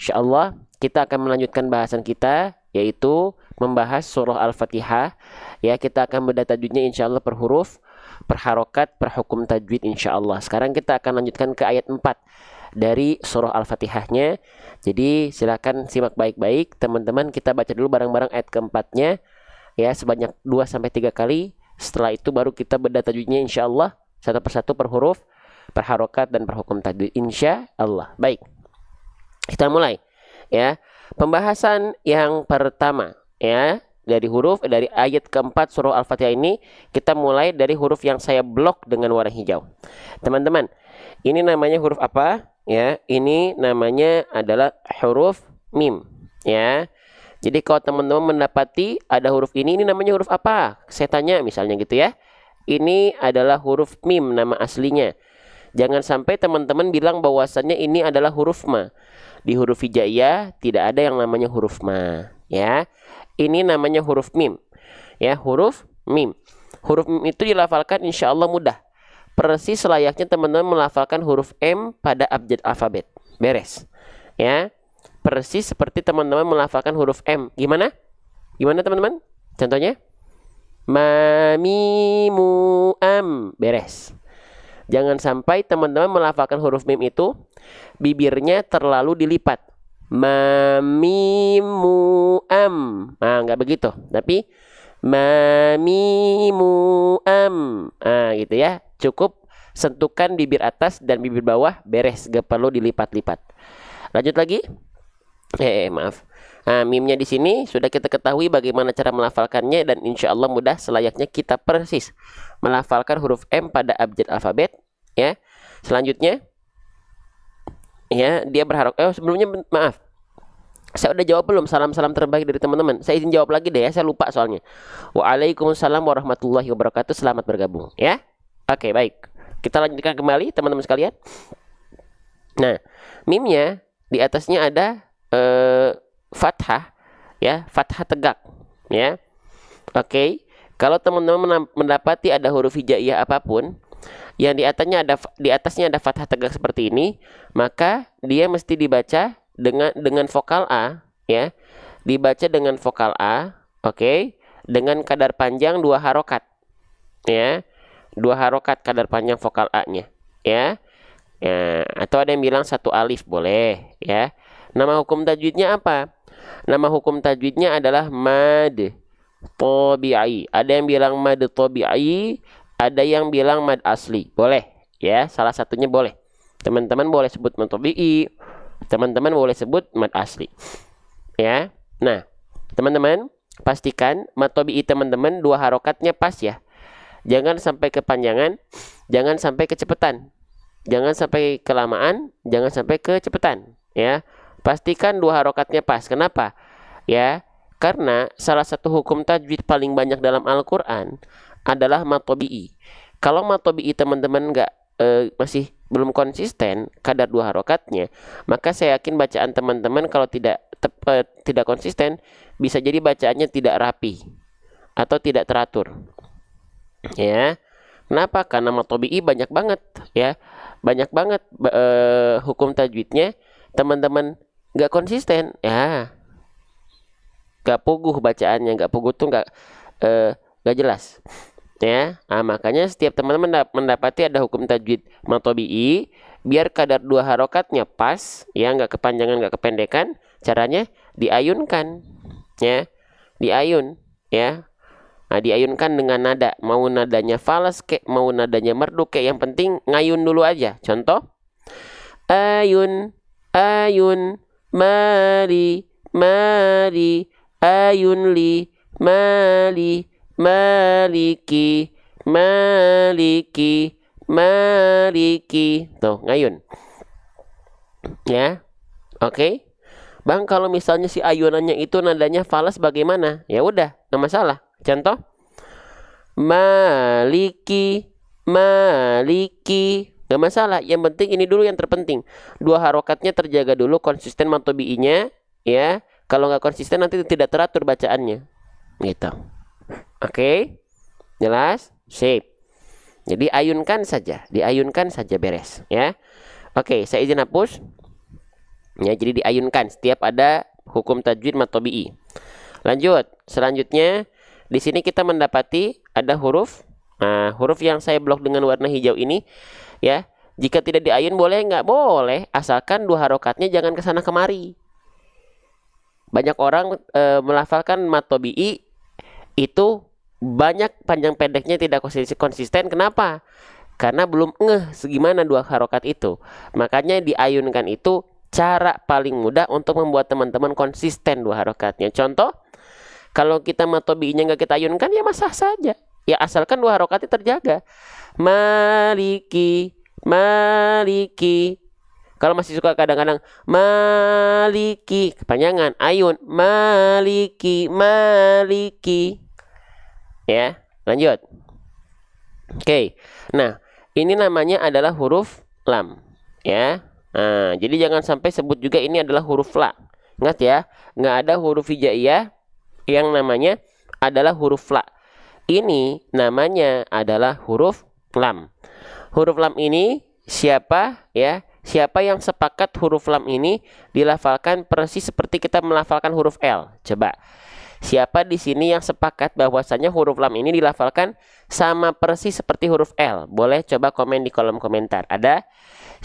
insyaallah kita akan melanjutkan bahasan kita, yaitu membahas surah Al-Fatihah. Ya, kita akan bedah tajwidnya insyaallah per huruf, per harokat, per hukum tajwid insyaallah. Sekarang kita akan lanjutkan ke ayat 4 dari surah Al-Fatihahnya. Jadi silakan simak baik-baik teman-teman, kita baca dulu bareng-bareng ayat keempatnya ya, sebanyak 2-3 kali. Setelah itu baru kita bedah tajwidnya insyaallah satu persatu, per huruf, per harokat, dan per hukum tajwid insyaallah. Baik, kita mulai ya. Pembahasan yang pertama ya, dari ayat keempat surah Al-Fatihah ini, kita mulai dari huruf yang saya blok dengan warna hijau. Teman-teman, ini namanya huruf apa? Ya, ini namanya adalah huruf mim ya. Jadi kalau teman-teman mendapati ada huruf ini namanya huruf apa? Saya tanya misalnya gitu ya. Ini adalah huruf mim nama aslinya. Jangan sampai teman-teman bilang bahwasannya ini adalah huruf ma. Di huruf hijaiyah tidak ada yang namanya huruf ma ya. Ini namanya huruf mim ya, huruf mim. Huruf mim itu dilafalkan insyaallah mudah, persis layaknya teman-teman melafalkan huruf M pada abjad alfabet. Beres ya, persis seperti teman-teman melafalkan huruf M. Gimana teman-teman? Contohnya ma mi mu am. Beres. Jangan sampai teman-teman melafalkan huruf mim itu bibirnya terlalu dilipat. Ma mim mu am. Nah, nggak begitu. Tapi ma mim mu am. Nah, gitu ya. Cukup sentuhkan bibir atas dan bibir bawah, beres. Gak perlu dilipat-lipat. Lanjut lagi. Maaf. Nah, mimnya di sini sudah kita ketahui bagaimana cara melafalkannya, dan insya Allah mudah selayaknya kita persis melafalkan huruf M pada abjad alfabet ya. Selanjutnya ya, dia berharap sebelumnya maaf, saya udah jawab belum salam-salam terbaik dari teman-teman? Saya izin jawab lagi deh ya, saya lupa soalnya. Waalaikumsalam warahmatullahi wabarakatuh, selamat bergabung ya. Oke, baik, kita lanjutkan kembali teman-teman sekalian. Nah, mimnya di atasnya ada fathah ya, fathah tegak ya. Oke, kalau teman-teman mendapati ada huruf hijaiyah apapun yang di atasnya ada fathah tegak seperti ini, maka dia mesti dibaca dengan vokal A ya. Dibaca dengan vokal A, oke, dengan kadar panjang 2 harokat ya. 2 harokat kadar panjang vokal A-nya ya. Ya, atau ada yang bilang 1 alif boleh ya. Nama hukum tajwidnya apa? Nama hukum tajwidnya adalah mad tabi'i. Ada yang bilang mad tabi'i, ada yang bilang mad asli. Boleh ya, salah satunya boleh. Teman-teman boleh sebut mad tabi'i, teman-teman boleh sebut mad asli ya. Nah, teman-teman pastikan mad tabi'i teman-teman 2 harokatnya pas ya. Jangan sampai kepanjangan, jangan sampai kecepatan, jangan sampai kelamaan, jangan sampai kecepatan ya. Pastikan 2 harokatnya pas. Kenapa? Ya, karena salah satu hukum tajwid paling banyak dalam Al-Quran adalah mad tabi'i. Kalau mad tabi'i teman-teman masih belum konsisten kadar 2 harokatnya, maka saya yakin bacaan teman-teman kalau tidak konsisten, bisa jadi bacaannya tidak rapi atau tidak teratur. Ya. Kenapa? Karena mad tabi'i banyak banget ya. Banyak banget hukum tajwidnya teman-teman nggak konsisten ya, nggak puguh bacaannya, nggak puguh tuh nggak jelas ya. Nah, makanya setiap teman-teman mendapati ada hukum tajwid mad tabi'i, biar kadar 2 harokatnya pas ya, nggak kepanjangan nggak kependekan, caranya diayunkan ya, diayun ya. Nah, diayunkan dengan nada, mau nadanya falas kek, mau nadanya merdu kek, yang penting ngayun dulu aja. Contoh, ayun ayun mali mali, ayun li mali maliki maliki maliki. Tuh, ngayun ya. Oke. Bang, kalau misalnya si ayunannya itu nadanya falas bagaimana? Ya udah, nggak masalah. Contoh, maliki maliki, nggak masalah. Yang penting ini dulu yang terpenting, 2 harokatnya terjaga dulu, konsisten mad tabi'inya ya. Kalau nggak konsisten nanti tidak teratur bacaannya gitu. Oke, jelas? Sip. Jadi diayunkan saja beres ya. Oke, saya izin hapus. Ya, jadi diayunkan setiap ada hukum tajwid matobi'i. Lanjut, selanjutnya di sini kita mendapati ada huruf. Nah, huruf yang saya blok dengan warna hijau ini, ya, jika tidak diayun boleh nggak? Boleh, asalkan dua harokatnya jangan kesana kemari. Banyak orang melafalkan matobi'i itu banyak panjang pendeknya tidak konsisten. Kenapa? Karena belum ngeh segimana dua harokat itu. Makanya diayunkan itu cara paling mudah untuk membuat teman-teman konsisten dua harokatnya. Contoh, kalau kita matobi'inya nggak kita ayunkan ya sah saja. Ya asalkan dua harokatnya terjaga. Maliki, maliki. Kalau masih suka kadang-kadang maliki, kepanjangan, ayun, maliki, maliki. Ya, lanjut. Oke. Nah, ini namanya adalah huruf lam, ya. Nah, jadi jangan sampai sebut juga ini adalah huruf la. Ingat ya, nggak ada huruf hijaiyah yang namanya adalah huruf la. Ini namanya adalah huruf lam. Huruf lam ini siapa ya? Siapa yang sepakat huruf lam ini dilafalkan persis seperti kita melafalkan huruf L? Coba. Siapa di sini yang sepakat bahwasanya huruf lam ini dilafalkan sama persis seperti huruf L? Boleh coba komen di kolom komentar. Ada?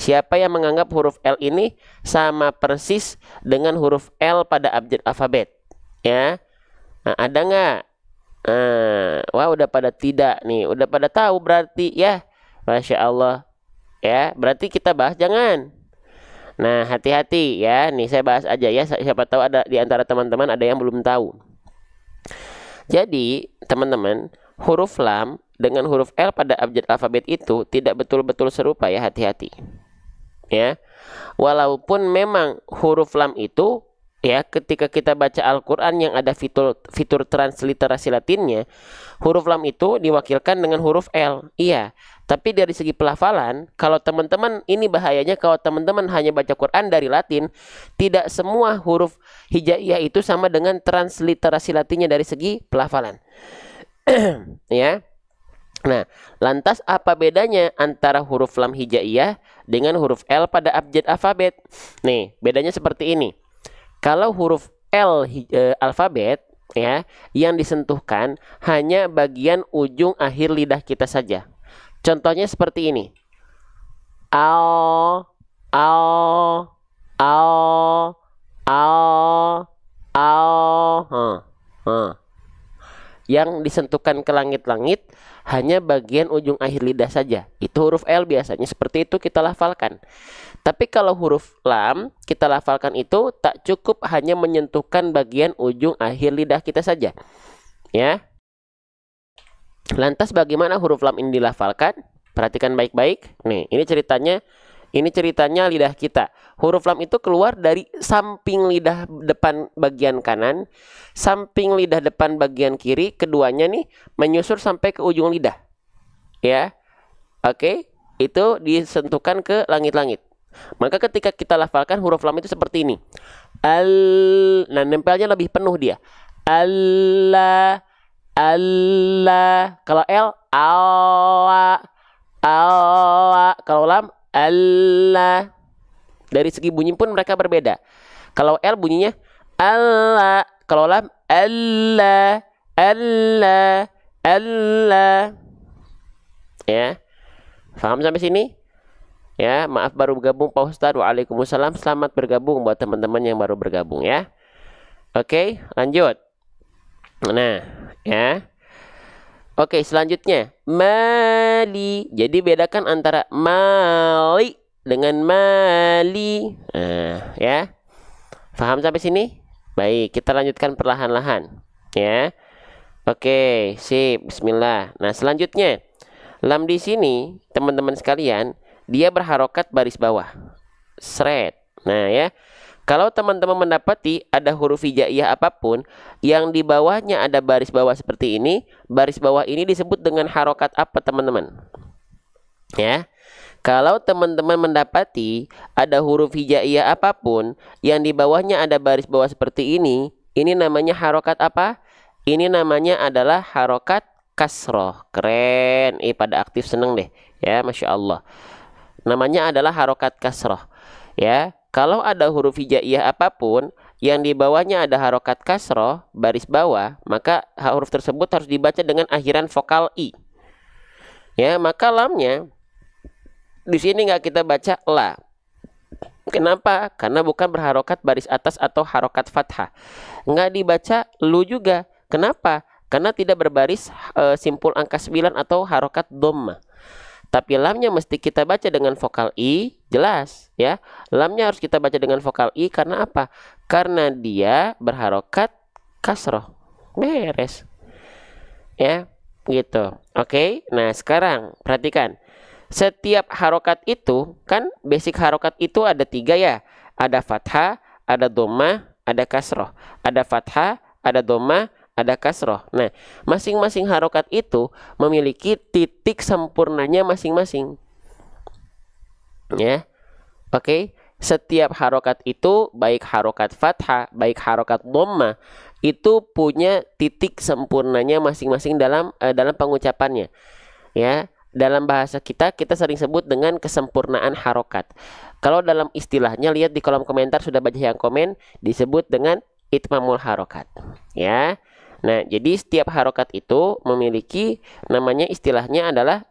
Siapa yang menganggap huruf L ini sama persis dengan huruf L pada abjad alfabet? Ya. Nah, ada nggak? Wah, udah pada tidak nih. Udah pada tahu berarti ya. Masya Allah. Ya, berarti kita bahas jangan. Nah, hati-hati ya. Nih saya bahas aja ya. Siapa tahu ada di antara teman-teman ada yang belum tahu. Jadi, teman-teman, huruf lam dengan huruf L pada abjad alfabet itu tidak betul-betul serupa ya, hati-hati. Ya. Walaupun memang huruf lam itu ya ketika kita baca Al-Qur'an yang ada fitur transliterasi Latinnya, huruf lam itu diwakilkan dengan huruf L. Iya. Tapi dari segi pelafalan, kalau teman-teman ini bahayanya kalau teman-teman hanya baca Quran dari Latin, tidak semua huruf hijaiyah itu sama dengan transliterasi Latinnya dari segi pelafalan. Ya. Nah, lantas apa bedanya antara huruf lam hijaiyah dengan huruf L pada abjad alfabet? Nih, bedanya seperti ini. Kalau huruf L alfabet ya, yang disentuhkan hanya bagian ujung akhir lidah kita saja. Contohnya seperti ini. Al, al, al, al, al. Yang disentuhkan ke langit-langit hanya bagian ujung akhir lidah saja. Itu huruf L biasanya seperti itu kita lafalkan. Tapi kalau huruf lam kita lafalkan itu tak cukup hanya menyentuhkan bagian ujung akhir lidah kita saja. Ya. Lantas bagaimana huruf lam ini dilafalkan? Perhatikan baik-baik. Nih, ini ceritanya lidah kita. Huruf lam itu keluar dari samping lidah depan bagian kanan, samping lidah depan bagian kiri, keduanya nih menyusur sampai ke ujung lidah. Ya. Oke, itu disentuhkan ke langit-langit. Maka ketika kita lafalkan huruf lam itu seperti ini. Nah, nempelnya lebih penuh dia. Allah. Kalau L, Allah. Allah. Kalau lam, Allah. Dari segi bunyi pun mereka berbeda. Kalau L bunyinya Allah. Kalau lam, Allah. Allah. Allah. Ya. Paham sampai sini? Ya, maaf baru bergabung Pak Ustadz. Waalaikumsalam. Selamat bergabung buat teman-teman yang baru bergabung ya. Oke, lanjut. Nah, ya. Oke, selanjutnya mali. Jadi bedakan antara mali dengan mali. Nah, ya. Paham sampai sini? Baik, kita lanjutkan perlahan-lahan ya. Oke, sip. Bismillah. Nah, selanjutnya lam di sini, teman-teman sekalian, dia berharokat baris bawah. Sret. Nah, ya. Kalau teman-teman mendapati ada huruf hijaiyah apapun yang di bawahnya ada baris bawah seperti ini, baris bawah ini disebut dengan harokat apa, teman-teman? Ya. Kalau teman-teman mendapati ada huruf hijaiyah apapun yang di bawahnya ada baris bawah seperti ini namanya harokat apa? Ini namanya adalah harokat kasroh. Keren. Pada aktif seneng deh. Ya, Masya Allah. Namanya adalah harokat kasroh. Ya. Kalau ada huruf hijaiyah apapun yang di bawahnya ada harokat kasroh baris bawah, maka huruf tersebut harus dibaca dengan akhiran vokal i. Ya, maka lamnya di sini nggak kita baca la. Kenapa? Karena bukan berharokat baris atas atau harokat fathah. Nggak dibaca lu juga. Kenapa? Karena tidak berbaris simpul angka 9 atau harokat dhamma. Tapi lamnya mesti kita baca dengan vokal i, jelas ya. Lamnya harus kita baca dengan vokal i karena apa? Karena dia berharokat kasroh. Beres. Ya, gitu. Oke. Nah, sekarang perhatikan. Setiap harokat itu, kan basic harokat itu ada 3 ya. Ada fathah, ada dhammah, ada kasroh. Ada fathah, ada dhammah, ada kasroh. Nah, masing-masing harokat itu memiliki titik sempurnanya masing-masing. Ya, oke. Setiap harokat itu, baik harokat fathah, baik harokat dhammah, itu punya titik sempurnanya masing-masing dalam pengucapannya. Ya, dalam bahasa kita sering sebut dengan kesempurnaan harokat. Kalau dalam istilahnya, lihat di kolom komentar, sudah baca yang komen, disebut dengan itmamul harokat. Ya. Nah, jadi setiap harokat itu memiliki namanya, istilahnya adalah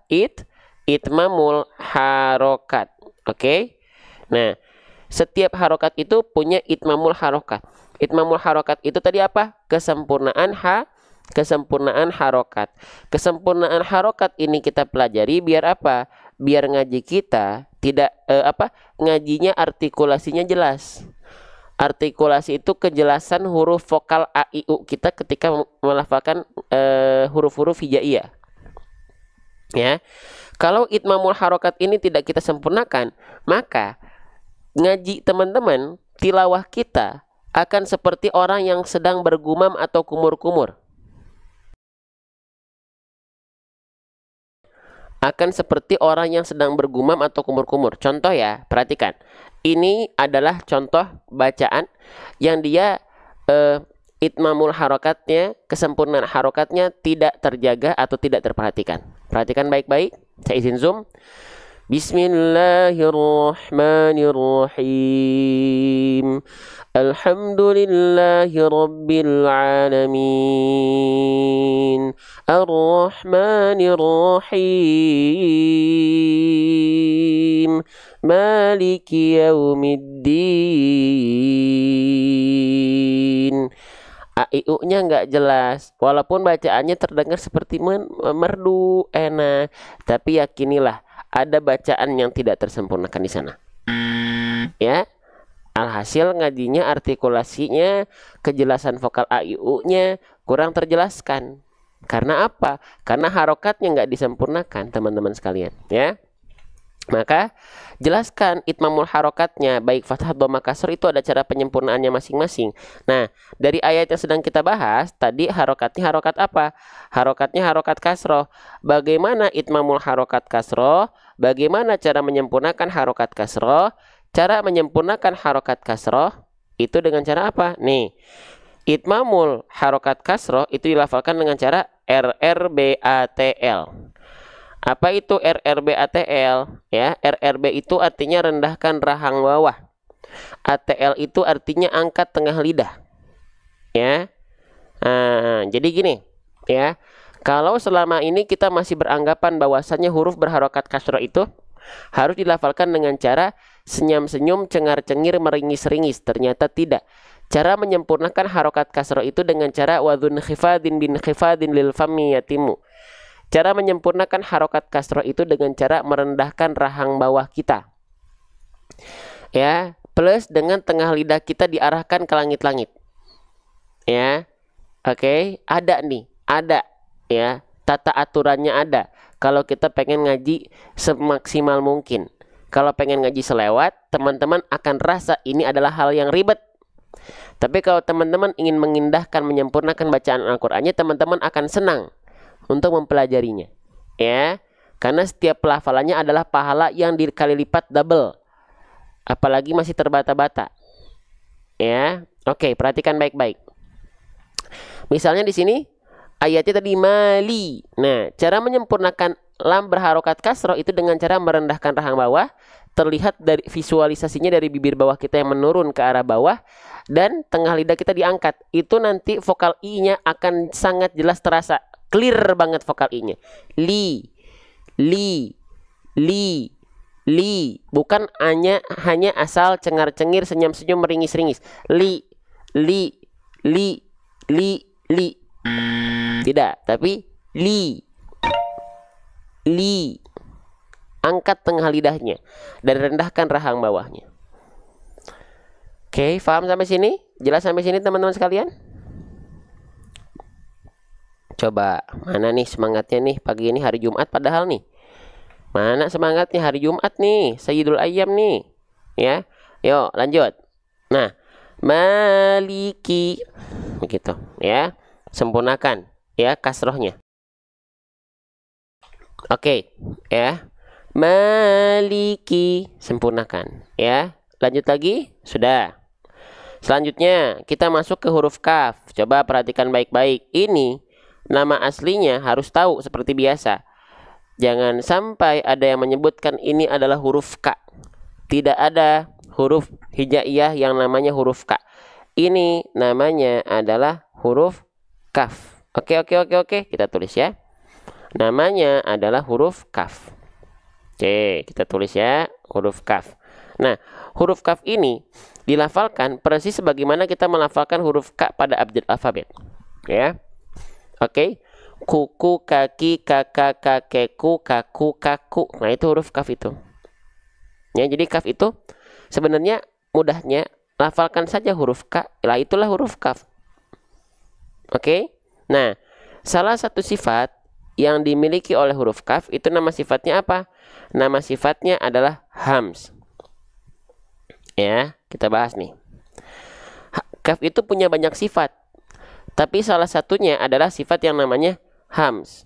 itmamul harokat. Oke. Nah, setiap harokat itu punya itmamul harokat. Itmamul harokat itu tadi apa? Kesempurnaan harokat. Kesempurnaan harokat ini kita pelajari biar apa? Biar ngaji kita tidak ngajinya artikulasinya jelas. Artikulasi itu kejelasan huruf vokal a, i, u kita ketika melafalkan huruf-huruf hijaiyah. Ya. Kalau itmamul harokat ini tidak kita sempurnakan, maka ngaji teman-teman, tilawah kita akan seperti orang yang sedang bergumam atau kumur-kumur. Akan seperti orang yang sedang bergumam atau kumur-kumur. Contoh ya, perhatikan. Ini adalah contoh bacaan yang dia itmamul harokatnya, kesempurnaan harokatnya tidak terjaga atau tidak terperhatikan. Perhatikan baik-baik. Saya izin zoom. Bismillahirrahmanirrahim. Alhamdulillahi rabbil alamin. Ar-Rahmanir-Rahim. Maliki yaumiddin. A-I-U-nya nggak jelas. Walaupun bacaannya terdengar seperti merdu, enak. Tapi yakinilah, ada bacaan yang tidak tersempurnakan di sana. Ya. Alhasil ngajinya artikulasinya, kejelasan vokal A-I-U-nya kurang terjelaskan. Karena apa? Karena harokatnya nggak disempurnakan, teman-teman sekalian. Ya. Maka jelaskan itmamul harokatnya, baik fathah, dhammah, kasroh itu ada cara penyempurnaannya masing-masing. Nah, dari ayat yang sedang kita bahas tadi, harokatnya harokat apa? Harokatnya harokat kasroh. Bagaimana itmamul harokat kasroh? Bagaimana cara menyempurnakan harokat kasroh? Cara menyempurnakan harokat kasroh itu dengan cara apa? Nih, itmamul harokat kasroh itu dilafalkan dengan cara RRBATL. Apa itu RRBATL? Ya, RRB itu artinya rendahkan rahang bawah. ATL itu artinya angkat tengah lidah. Ya, jadi gini, ya. Kalau selama ini kita masih beranggapan bahwasannya huruf berharokat kasroh itu harus dilafalkan dengan cara senyum-senyum, cengar-cengir, meringis-ringis. Ternyata tidak. Cara menyempurnakan harokat kasroh itu dengan cara wadhun khifadin bin khifadin lil fami yatimu. Cara menyempurnakan harokat kasroh itu dengan cara merendahkan rahang bawah kita. Ya, plus dengan tengah lidah kita diarahkan ke langit-langit. Ya. Oke, ada nih, ada ya. Tata aturannya ada. Kalau kita pengen ngaji semaksimal mungkin. Kalau pengen ngaji selewat, teman-teman akan rasa ini adalah hal yang ribet. Tapi kalau teman-teman ingin mengindahkan, menyempurnakan bacaan Al-Qur'annya, teman-teman akan senang untuk mempelajarinya. Ya, karena setiap pelafalannya adalah pahala yang dikali lipat double. Apalagi masih terbata-bata. Ya. Oke, perhatikan baik-baik. Misalnya di sini ayatnya tadi mali. Nah, cara menyempurnakan lam berharokat kasroh itu dengan cara merendahkan rahang bawah terlihat dari visualisasinya dari bibir bawah kita yang menurun ke arah bawah dan tengah lidah kita diangkat. Itu nanti vokal I-nya akan sangat jelas terasa. Clear banget vokal I-nya. Li, li, li, li. Bukan hanya asal cengar-cengir, senyum-senyum, meringis-ringis. Li, li, li, li, li. Tidak, tapi li, li. Angkat tengah lidahnya dan rendahkan rahang bawahnya. Oke, paham sampai sini? Jelas sampai sini teman-teman sekalian? Coba, mana nih semangatnya nih pagi ini hari Jumat padahal nih. Mana semangatnya hari Jumat nih, Sayyidul Ayyam nih. Ya. Yuk, lanjut. Nah, maliki begitu, ya. Sempurnakan ya kasrohnya. Oke, ya. Maliki, sempurnakan ya. Lanjut lagi, sudah. Selanjutnya kita masuk ke huruf kaf. Coba perhatikan baik-baik. Ini nama aslinya harus tahu seperti biasa. Jangan sampai ada yang menyebutkan ini adalah huruf K. Tidak ada huruf hijaiyah yang namanya huruf K. Ini namanya adalah huruf kaf. Oke. Kita tulis ya. Namanya adalah huruf kaf. Oke, kita tulis ya, huruf kaf. Nah, huruf kaf ini dilafalkan persis sebagaimana kita melafalkan huruf K pada abjad alfabet. Ya. Oke. Kuku, kaki, kakak, kakekku, kaku, kaku. Nah, itu huruf kaf itu. Ya, jadi kaf itu sebenarnya mudahnya lafalkan saja huruf K. Lah itulah huruf kaf. Oke. Nah, salah satu sifat yang dimiliki oleh huruf kaf itu nama sifatnya apa? Nama sifatnya adalah hams. Ya, kita bahas nih. Kaf itu punya banyak sifat. Tapi salah satunya adalah sifat yang namanya hams.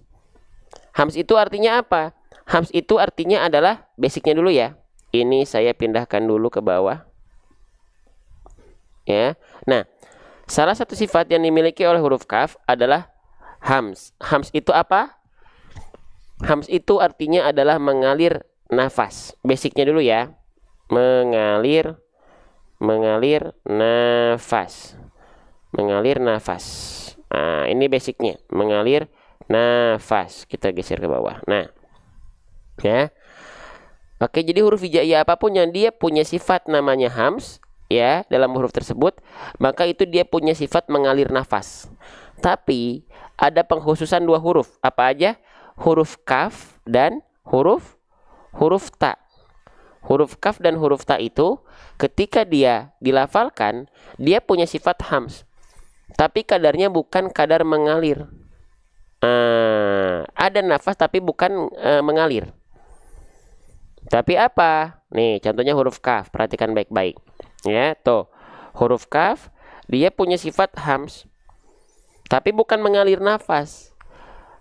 Hams itu artinya apa? Hams itu artinya adalah basicnya dulu ya. Ini saya pindahkan dulu ke bawah. Ya. Nah, salah satu sifat yang dimiliki oleh huruf kaf adalah hams. Hams itu apa? Hams itu artinya adalah mengalir nafas. Basicnya dulu ya. Mengalir nafas. Mengalir nafas. Nah, ini basicnya. Mengalir nafas. Kita geser ke bawah. Nah. Ya. Oke, jadi huruf hijaiyah apapun yang dia punya sifat namanya hams. Ya, dalam huruf tersebut. Maka itu dia punya sifat mengalir nafas. Tapi ada pengkhususan dua huruf. Apa aja? Huruf kaf dan huruf ta. Huruf kaf dan huruf ta itu ketika dia dilafalkan, dia punya sifat hams. Tapi kadarnya bukan kadar mengalir. Ada nafas tapi bukan mengalir. Tapi apa? Nih, contohnya huruf kaf. Perhatikan baik-baik. Ya, tuh. Huruf kaf, dia punya sifat hams. Tapi bukan mengalir nafas.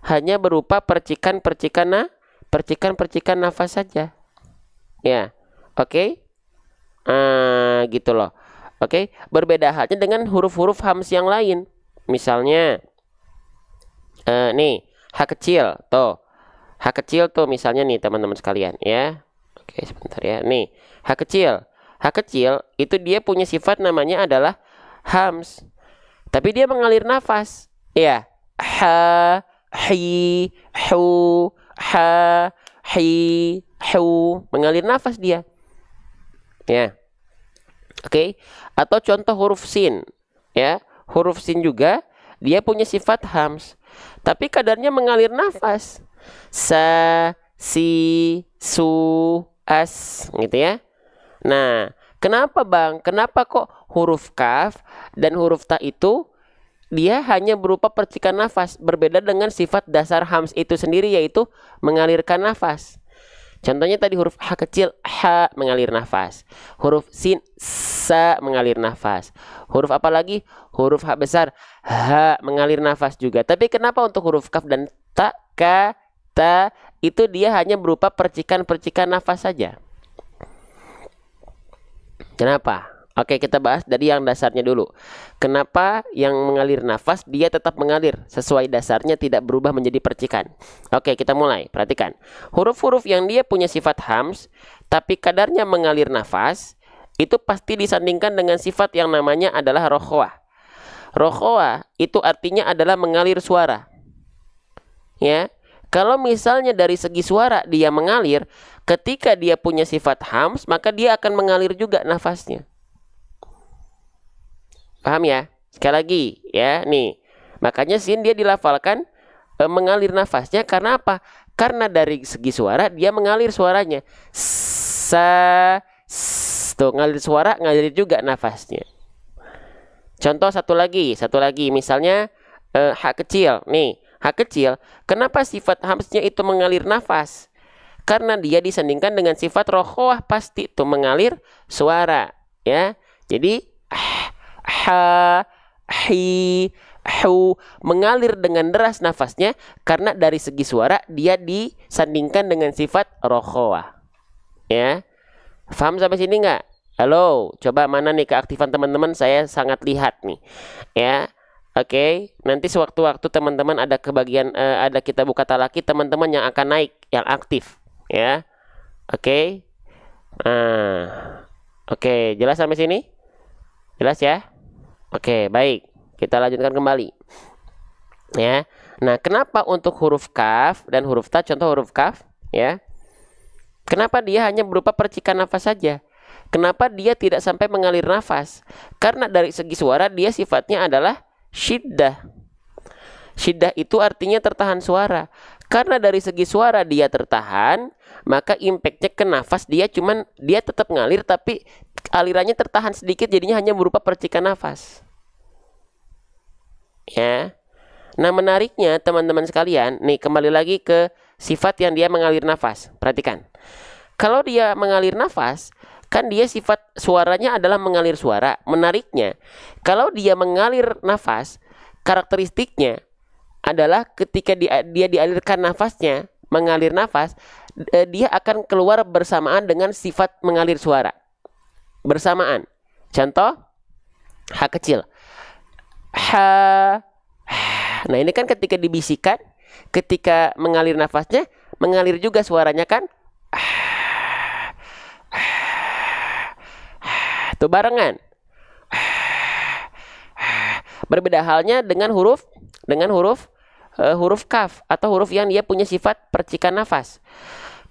Hanya berupa percikan-percikan nafas saja. Ya, oke. Gitu loh. Oke, berbeda halnya dengan huruf-huruf hams yang lain. Misalnya, nih, H kecil, tuh. H kecil tuh misalnya nih teman-teman sekalian ya. Oke, sebentar ya. Nih, H kecil. H kecil itu dia punya sifat namanya adalah hams. Tapi dia mengalir nafas. Ya, ha, hi, hu, ha, hi, hu. Mengalir nafas dia. Ya. Oke. Atau contoh huruf sin. Ya. Huruf sin juga dia punya sifat hams. Tapi kadarnya mengalir nafas. Sa, si, su, as. Gitu ya. Nah, kenapa bang? Kenapa kok huruf kaf dan huruf ta itu dia hanya berupa percikan nafas, berbeda dengan sifat dasar hams itu sendiri, yaitu mengalirkan nafas. Contohnya tadi huruf H kecil, ha, mengalir nafas. Huruf sin, sa, mengalir nafas. Huruf apa lagi? Huruf H besar, ha, mengalir nafas juga. Tapi kenapa untuk huruf kaf dan ta, ka, ta, itu dia hanya berupa percikan-percikan nafas saja? Kenapa? Oke, kita bahas dari yang dasarnya dulu. Kenapa yang mengalir nafas dia tetap mengalir sesuai dasarnya, tidak berubah menjadi percikan. Oke, kita mulai. Perhatikan. Huruf-huruf yang dia punya sifat hams tapi kadarnya mengalir nafas, itu pasti disandingkan dengan sifat yang namanya adalah rokhwah. Rokhwah itu artinya adalah mengalir suara. Ya. Kalau misalnya dari segi suara dia mengalir, ketika dia punya sifat hams, maka dia akan mengalir juga nafasnya. Paham ya? Sekali lagi ya, nih. Makanya sin dia dilafalkan mengalir nafasnya karena apa? Karena dari segi suara dia mengalir suaranya. Tuh ngalir suara, ngalir juga nafasnya. Contoh satu lagi misalnya ha kecil. Nih, ha kecil, kenapa sifat hamsnya itu mengalir nafas? Karena dia disandingkan dengan sifat rokhwah, pasti itu mengalir suara, ya. Jadi ha, hi, hu, mengalir dengan deras nafasnya karena dari segi suara dia disandingkan dengan sifat rokhwah. Ya. Paham sampai sini nggak? Halo, coba mana nih keaktifan teman-teman? Saya sangat lihat nih. Ya. Oke, nanti sewaktu-waktu teman-teman ada kebagian ada kita buka talaki, teman-teman yang akan naik, yang aktif, ya. Oke. Oke, jelas sampai sini? Jelas ya? Oke, baik. Kita lanjutkan kembali. Ya. Nah, kenapa untuk huruf kaf dan huruf ta, contoh huruf kaf, ya. Kenapa dia hanya berupa percikan nafas saja? Kenapa dia tidak sampai mengalir nafas? Karena dari segi suara dia sifatnya adalah syiddah. Syiddah itu artinya tertahan suara. Karena dari segi suara dia tertahan, maka impactnya ke nafas dia tetap ngalir, tapi alirannya tertahan sedikit, jadinya hanya berupa percikan nafas. Ya. Nah, menariknya teman-teman sekalian, nih kembali lagi ke sifat yang dia mengalir nafas. Perhatikan. Kalau dia mengalir nafas, kan dia sifat suaranya adalah mengalir suara. Menariknya, kalau dia mengalir nafas, karakteristiknya adalah ketika dia dialirkan nafasnya, mengalir nafas, dia akan keluar bersamaan dengan sifat mengalir suara. Bersamaan. Contoh, ha kecil. Ha. Nah, ini kan ketika dibisikkan, ketika mengalir nafasnya, mengalir juga suaranya kan? Itu barengan. Berbeda halnya dengan huruf kaf atau huruf yang dia punya sifat percikan nafas.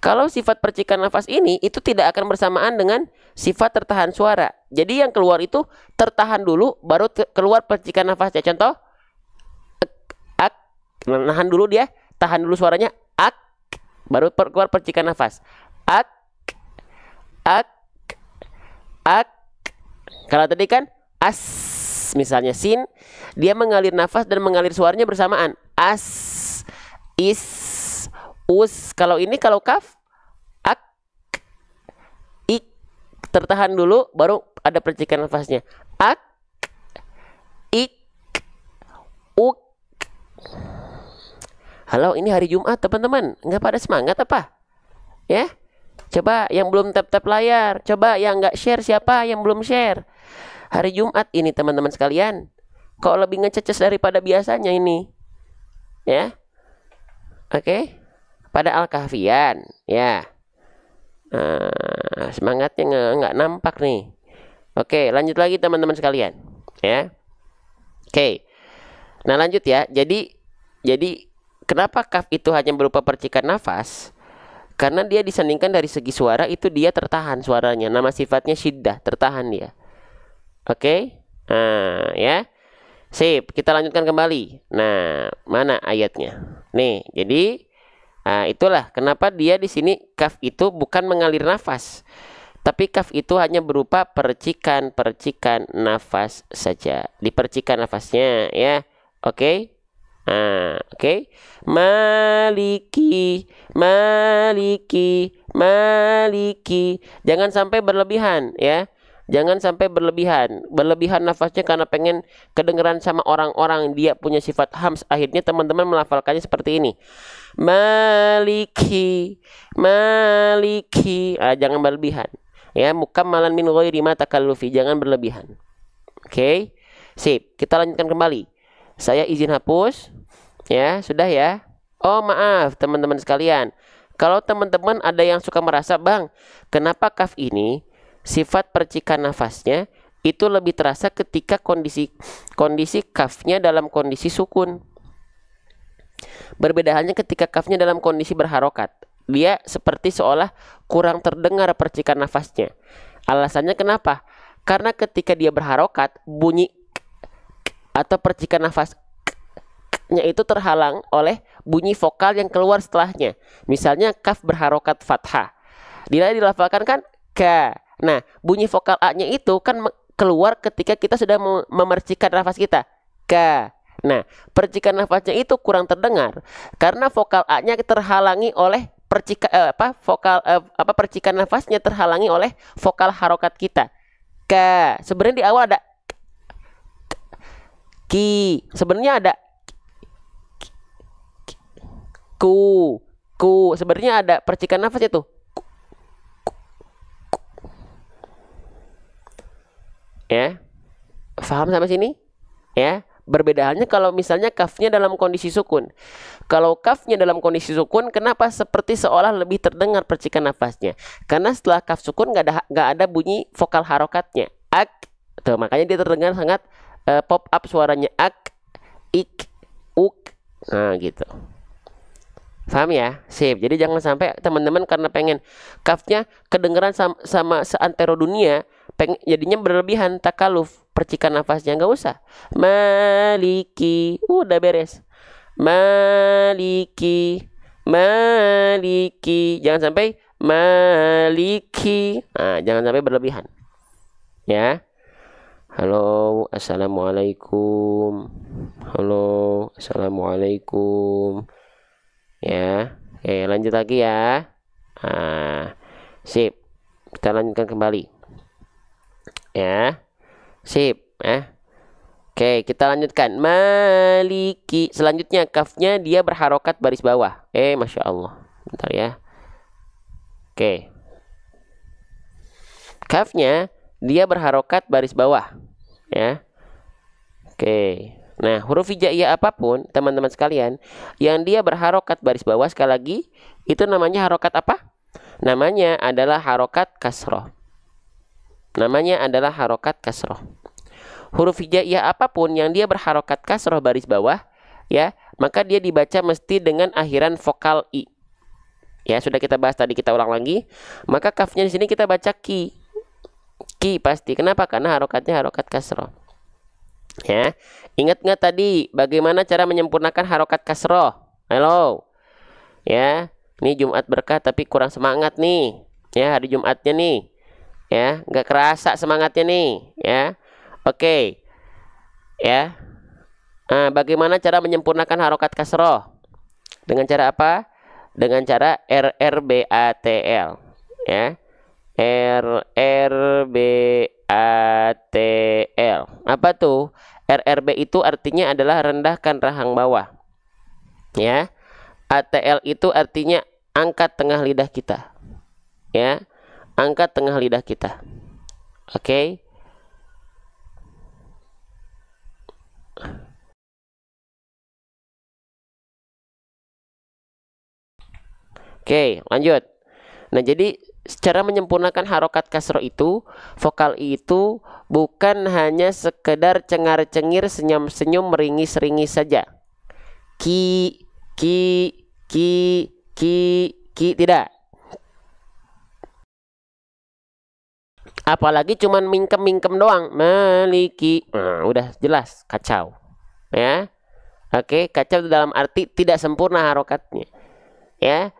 Kalau sifat percikan nafas ini itu tidak akan bersamaan dengan sifat tertahan suara. Jadi yang keluar itu tertahan dulu, baru keluar percikan nafasnya. Contoh, ak, nahan dulu dia, tahan dulu suaranya, ak, baru keluar percikan nafas. Ak, ak, ak. Kalau tadi kan as, misalnya sin, dia mengalir nafas dan mengalir suaranya bersamaan. As, is, us. Kalau ini, kalau kaf, ak, ik, tertahan dulu, baru ada percikan nafasnya. Ak, ik, uk. Halo, ini hari Jumat teman-teman, nggak pada semangat apa? Ya, coba yang belum tap-tap layar, coba yang nggak share, siapa yang belum share? Hari Jumat ini teman-teman sekalian, kok lebih ngececes daripada biasanya ini, ya? Oke, pada Al-Kahfian, ya. Semangatnya nggak nampak nih. Oke, lanjut lagi teman-teman sekalian, ya. Oke, nah lanjut ya. Jadi kenapa kaf itu hanya berupa percikan nafas? Karena dia disandingkan dari segi suara itu dia tertahan suaranya. Nama sifatnya syiddah, tertahan dia. Oke, ya. Sip, kita lanjutkan kembali. Nah, mana ayatnya? Nih, jadi itulah kenapa dia di sini kaf itu bukan mengalir nafas, tapi kaf itu hanya berupa percikan nafas saja. Dipercikan nafasnya, ya. Oke. Oke. Maliki. Jangan sampai berlebihan, ya. Jangan sampai berlebihan nafasnya karena pengen kedengeran sama orang-orang, dia punya sifat hams. Akhirnya teman-teman melafalkannya seperti ini. Maliki. Jangan berlebihan. Ya, mukammalan min ghairi ma takallufi, jangan berlebihan. Oke. Sip, kita lanjutkan kembali. Saya izin hapus. Ya, sudah ya. Oh, maaf teman-teman sekalian. Kalau teman-teman ada yang suka merasa, "Bang, kenapa kaf ini sifat percikan nafasnya itu lebih terasa ketika kondisi kafnya dalam kondisi sukun. Berbeda halnya ketika kafnya dalam kondisi berharokat. Dia seperti seolah kurang terdengar percikan nafasnya. Alasannya kenapa? Karena ketika dia berharokat, bunyi atau percikan nafasnya itu terhalang oleh bunyi vokal yang keluar setelahnya. Misalnya kaf berharokat fathah. Dia dilafalkan kan ka. Nah, bunyi vokal a-nya itu kan keluar ketika kita sudah memercikan nafas kita. Ka. Nah, percikan nafasnya itu kurang terdengar karena vokal a-nya terhalangi oleh percikan nafasnya terhalangi oleh vokal harokat kita. Ka. Sebenarnya di awal ada ki. Sebenarnya ada ku. Sebenarnya ada percikan nafasnya tuh. Ya. Paham sampai sini? Ya. Berbeda halnya kalau misalnya kafnya dalam kondisi sukun. Kalau kafnya dalam kondisi sukun, kenapa seperti seolah lebih terdengar percikan nafasnya? Karena setelah kaf sukun nggak ada bunyi vokal harokatnya. Ak. Tuh, makanya dia terdengar sangat pop up suaranya. Ak, ik, uk. Nah, gitu. Paham ya? Sip. Jadi jangan sampai teman-teman karena pengen kafnya kedengeran sama seantero dunia, jadinya berlebihan takaluf percikan nafasnya, nggak usah. Maliki, udah beres. Maliki, jangan sampai maliki. Nah, jangan sampai berlebihan. Ya. Halo, assalamualaikum. Halo, assalamualaikum. Ya, oke, lanjut lagi ya. Nah, sip. Kita lanjutkan kembali. Ya. Sip, Oke, kita lanjutkan. Maliki. Selanjutnya kafnya dia berharokat baris bawah. Masya Allah. Bentar ya. Oke. Kafnya dia berharokat baris bawah. Ya. Oke. Nah, huruf hijaiyah apapun, teman-teman sekalian, yang dia berharokat baris bawah, sekali lagi, itu namanya harokat apa? Namanya adalah harokat kasroh. Namanya adalah harokat kasroh. Huruf hijaiyah apapun yang dia berharokat kasroh baris bawah, ya, maka dia dibaca mesti dengan akhiran vokal i. Ya, sudah kita bahas tadi, kita ulang lagi. Maka kafnya di sini kita baca ki. Ki pasti. Kenapa? Karena harokatnya harokat kasroh. Ya, ingat nggak tadi bagaimana cara menyempurnakan harokat kasroh? Halo. Ya, ini Jumat berkah tapi kurang semangat nih. Ya, hari Jumatnya nih. Ya, nggak kerasa semangatnya nih, ya. Oke. Ya. Nah, bagaimana cara menyempurnakan harokat kasroh? Dengan cara apa? Dengan cara RRBATL, ya. RRBATL. Apa tuh? RRB itu artinya adalah rendahkan rahang bawah. Ya. ATL itu artinya angkat tengah lidah kita. Ya. Angkat tengah lidah kita. Oke. Oke, lanjut. Nah, jadi secara menyempurnakan harokat kasroh itu, vokal i itu bukan hanya sekedar cengar-cengir, senyum-senyum, meringis-ringis saja. Ki, tidak. Apalagi cuman mingkem-mingkem doang. Maliki. Nah, udah jelas kacau. Ya. Oke, kacau dalam arti tidak sempurna harokatnya. Ya.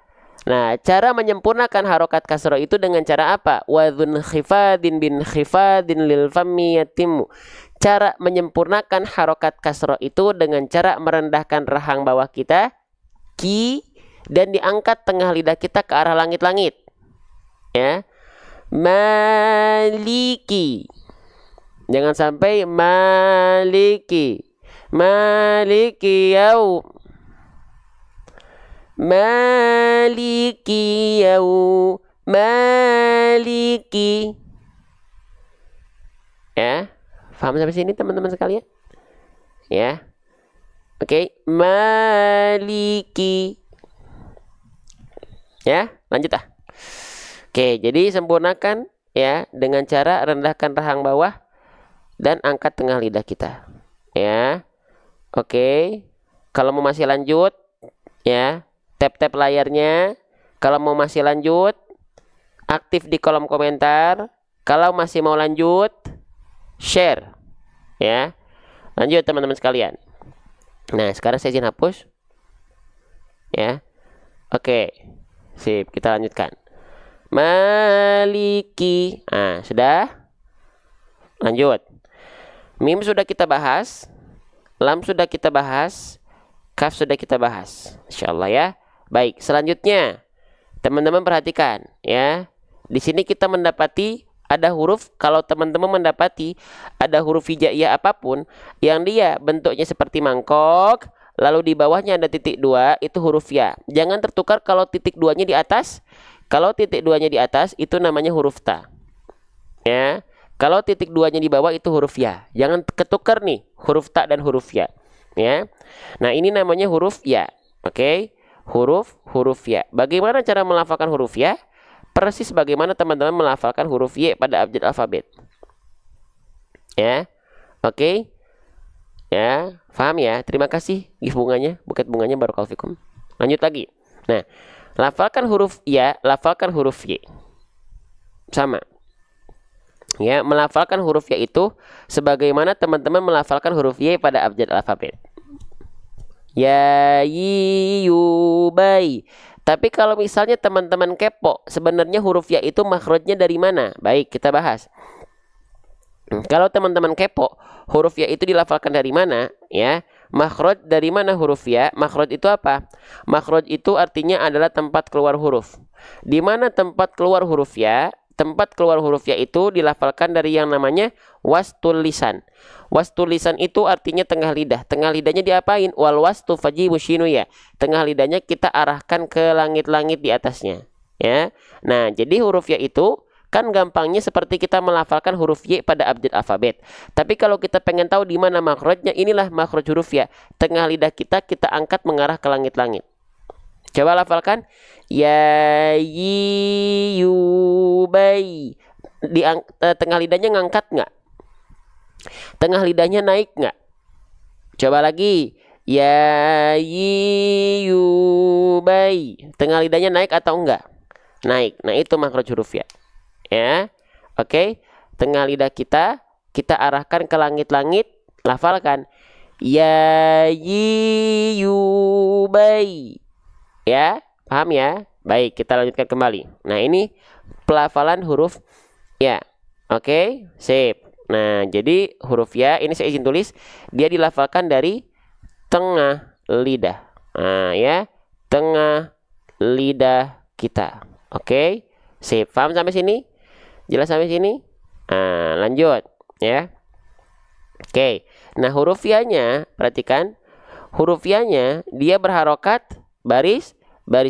Nah, cara menyempurnakan harokat kasroh itu dengan cara apa? Wadhun khifadin bin khifadin lil fammi yatimu. Cara menyempurnakan harokat kasroh itu dengan cara merendahkan rahang bawah kita, ki, dan diangkat tengah lidah kita ke arah langit-langit. Ya. Maliki. Jangan sampai maliki. Maliki yaum. Maliki yaum. maliki. Ya, paham sampai sini teman-teman sekalian? Ya. Oke, maliki. Ya, lanjut ah. Oke, jadi sempurnakan ya dengan cara rendahkan rahang bawah dan angkat tengah lidah kita. Ya. Oke. Kalau mau masih lanjut ya, tap-tap layarnya. Kalau mau masih lanjut, aktif di kolom komentar. Kalau masih mau lanjut, share. Ya. Lanjut teman-teman sekalian. Nah, sekarang saya izin hapus. Ya. Oke. Sip, kita lanjutkan. Maliki. Nah, sudah? Lanjut. Mim sudah kita bahas. Lam sudah kita bahas. Kaf sudah kita bahas. Insyaallah ya. Baik, selanjutnya teman-teman perhatikan ya. Di sini kita mendapati ada huruf, kalau teman-teman mendapati ada huruf hijaiyah apapun yang dia bentuknya seperti mangkok, lalu di bawahnya ada titik dua, itu huruf ya. Jangan tertukar kalau titik duanya di atas. Kalau titik duanya di atas itu namanya huruf ta. Ya. Kalau titik duanya di bawah itu huruf ya. Jangan ketukar nih huruf ta dan huruf ya. Ya. Nah, ini namanya huruf ya. Oke. Huruf ya. Bagaimana cara melafalkan huruf ya? Persis bagaimana teman-teman melafalkan huruf y pada abjad alfabet. Ya. Oke. Ya, paham ya? Terima kasih. Gif bunganya, buket bunganya, barakallahu fikum. Lanjut lagi. Nah, lafalkan huruf ya, lafalkan huruf y. Sama. Ya, melafalkan huruf ya itu sebagaimana teman-teman melafalkan huruf y pada abjad alfabet. Ya, yi, yu, bai. Tapi kalau misalnya teman-teman kepo, sebenarnya huruf ya itu makhrajnya dari mana? Baik, kita bahas. Kalau teman-teman kepo, huruf ya itu dilafalkan dari mana? Ya, makhraj dari mana huruf ya? Makhraj itu apa? Makhraj itu artinya adalah tempat keluar huruf. Di mana tempat keluar huruf ya? Tempat keluar huruf ya itu dilafalkan dari yang namanya wastul lisan. Wastul lisan itu artinya tengah lidah. Tengah lidahnya diapain? Wal wastu fajibu syinu ya. Tengah lidahnya kita arahkan ke langit-langit di atasnya. Ya. Nah, jadi huruf ya itu kan gampangnya seperti kita melafalkan huruf y pada abjad alfabet. Tapi kalau kita pengen tahu di mana makhrajnya, inilah makhraj huruf ya. Tengah lidah kita angkat mengarah ke langit-langit. Coba lafalkan. Ya, yi, yu, bai. Tengah lidahnya ngangkat nggak? Tengah lidahnya naik nggak? Coba lagi. Ya, yi, yu, bai. Tengah lidahnya naik atau enggak? Naik. Nah, itu makhraj huruf ya. Ya. Oke. Tengah lidah kita arahkan ke langit-langit. Lafalkan. Ya, yi, yu, bai. Ya, paham ya? Baik, kita lanjutkan kembali. Nah, ini pelafalan huruf ya. Oke, sip. Nah, jadi huruf ya, ini saya izin tulis, dia dilafalkan dari tengah lidah. Nah, ya, tengah lidah kita. Oke, sip. Paham sampai sini? Jelas sampai sini? Nah, lanjut ya. Oke. Nah, huruf ya-nya, perhatikan. Huruf ya-nya dia berharokat baris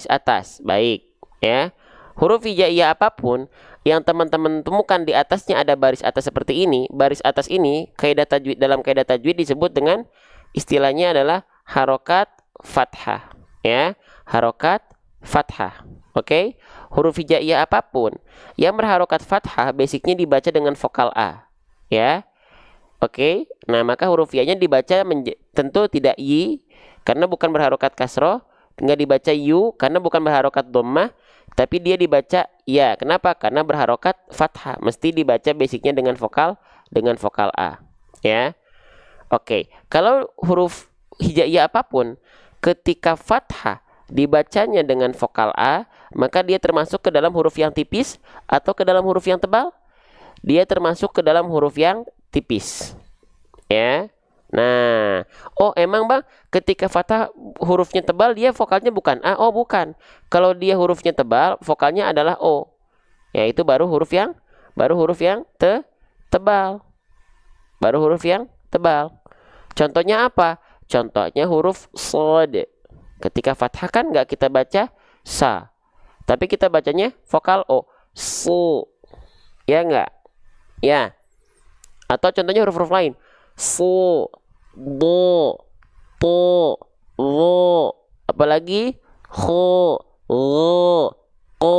atas. Baik ya. Huruf hijaiyah apapun yang teman-teman temukan di atasnya ada baris atas seperti ini, baris atas ini kaidah tajwid, dalam kaidah tajwid disebut dengan istilahnya adalah harokat fathah ya. Harokat fathah. Oke. Huruf hijaiyah apapun yang berharokat fathah basicnya dibaca dengan vokal A ya. Oke. Nah, maka huruf ya-nya dibaca tentu tidak yi karena bukan berharokat kasroh, nggak dibaca yu karena bukan berharokat dhammah, tapi dia dibaca ya. Kenapa? Karena berharokat fathah, mesti dibaca basicnya dengan vokal A ya. Oke. Kalau huruf hijaiyah apapun ketika fathah dibacanya dengan vokal A, maka dia termasuk ke dalam huruf yang tipis atau ke dalam huruf yang tebal? Dia termasuk ke dalam huruf yang tipis ya. Nah, oh emang bang, ketika fathah hurufnya tebal dia vokalnya bukan A? Oh bukan. Kalau dia hurufnya tebal, vokalnya adalah O. Ya, itu baru huruf yang tebal. Baru huruf yang tebal. Contohnya apa? Contohnya huruf shod. Ketika fathah kan nggak kita baca sa, Tapi kita bacanya vokal O. Su. Ya enggak? Ya. Atau contohnya huruf-huruf lain. Su, do, to, lo. Apalagi ho, lo, ko,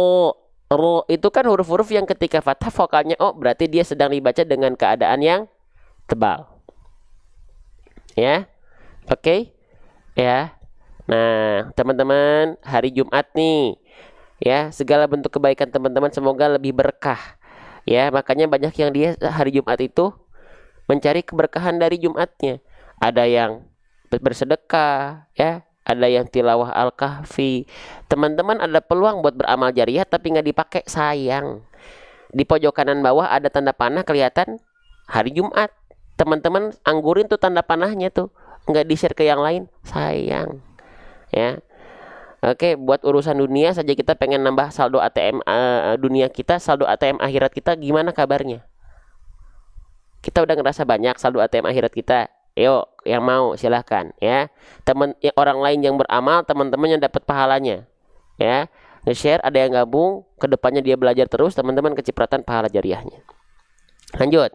ro. Itu kan huruf-huruf yang ketika fathah vokalnya O, berarti dia sedang dibaca dengan keadaan yang tebal. Ya. Oke. Ya. Nah, teman-teman, hari Jumat nih. Ya, segala bentuk kebaikan teman-teman semoga lebih berkah. Ya, makanya banyak yang dia hari Jumat itu mencari keberkahan dari Jumatnya. Ada yang bersedekah, ya, ada yang tilawah Al-Kahfi. Teman-teman ada peluang buat beramal jariah tapi nggak dipakai, sayang. Di pojok kanan bawah ada tanda panah kelihatan hari Jumat. Teman-teman anggurin tuh tanda panahnya tuh, nggak di-share ke yang lain, sayang. Ya. Oke, buat urusan dunia saja kita pengen nambah saldo ATM dunia kita, saldo ATM akhirat kita gimana kabarnya? Kita udah ngerasa banyak saldo ATM akhirat kita. Yuk, yang mau silahkan ya. Orang lain yang beramal, teman-teman yang dapat pahalanya. Ya, nge-share, ada yang gabung, kedepannya dia belajar terus, teman-teman kecipratan pahala jariahnya. Lanjut,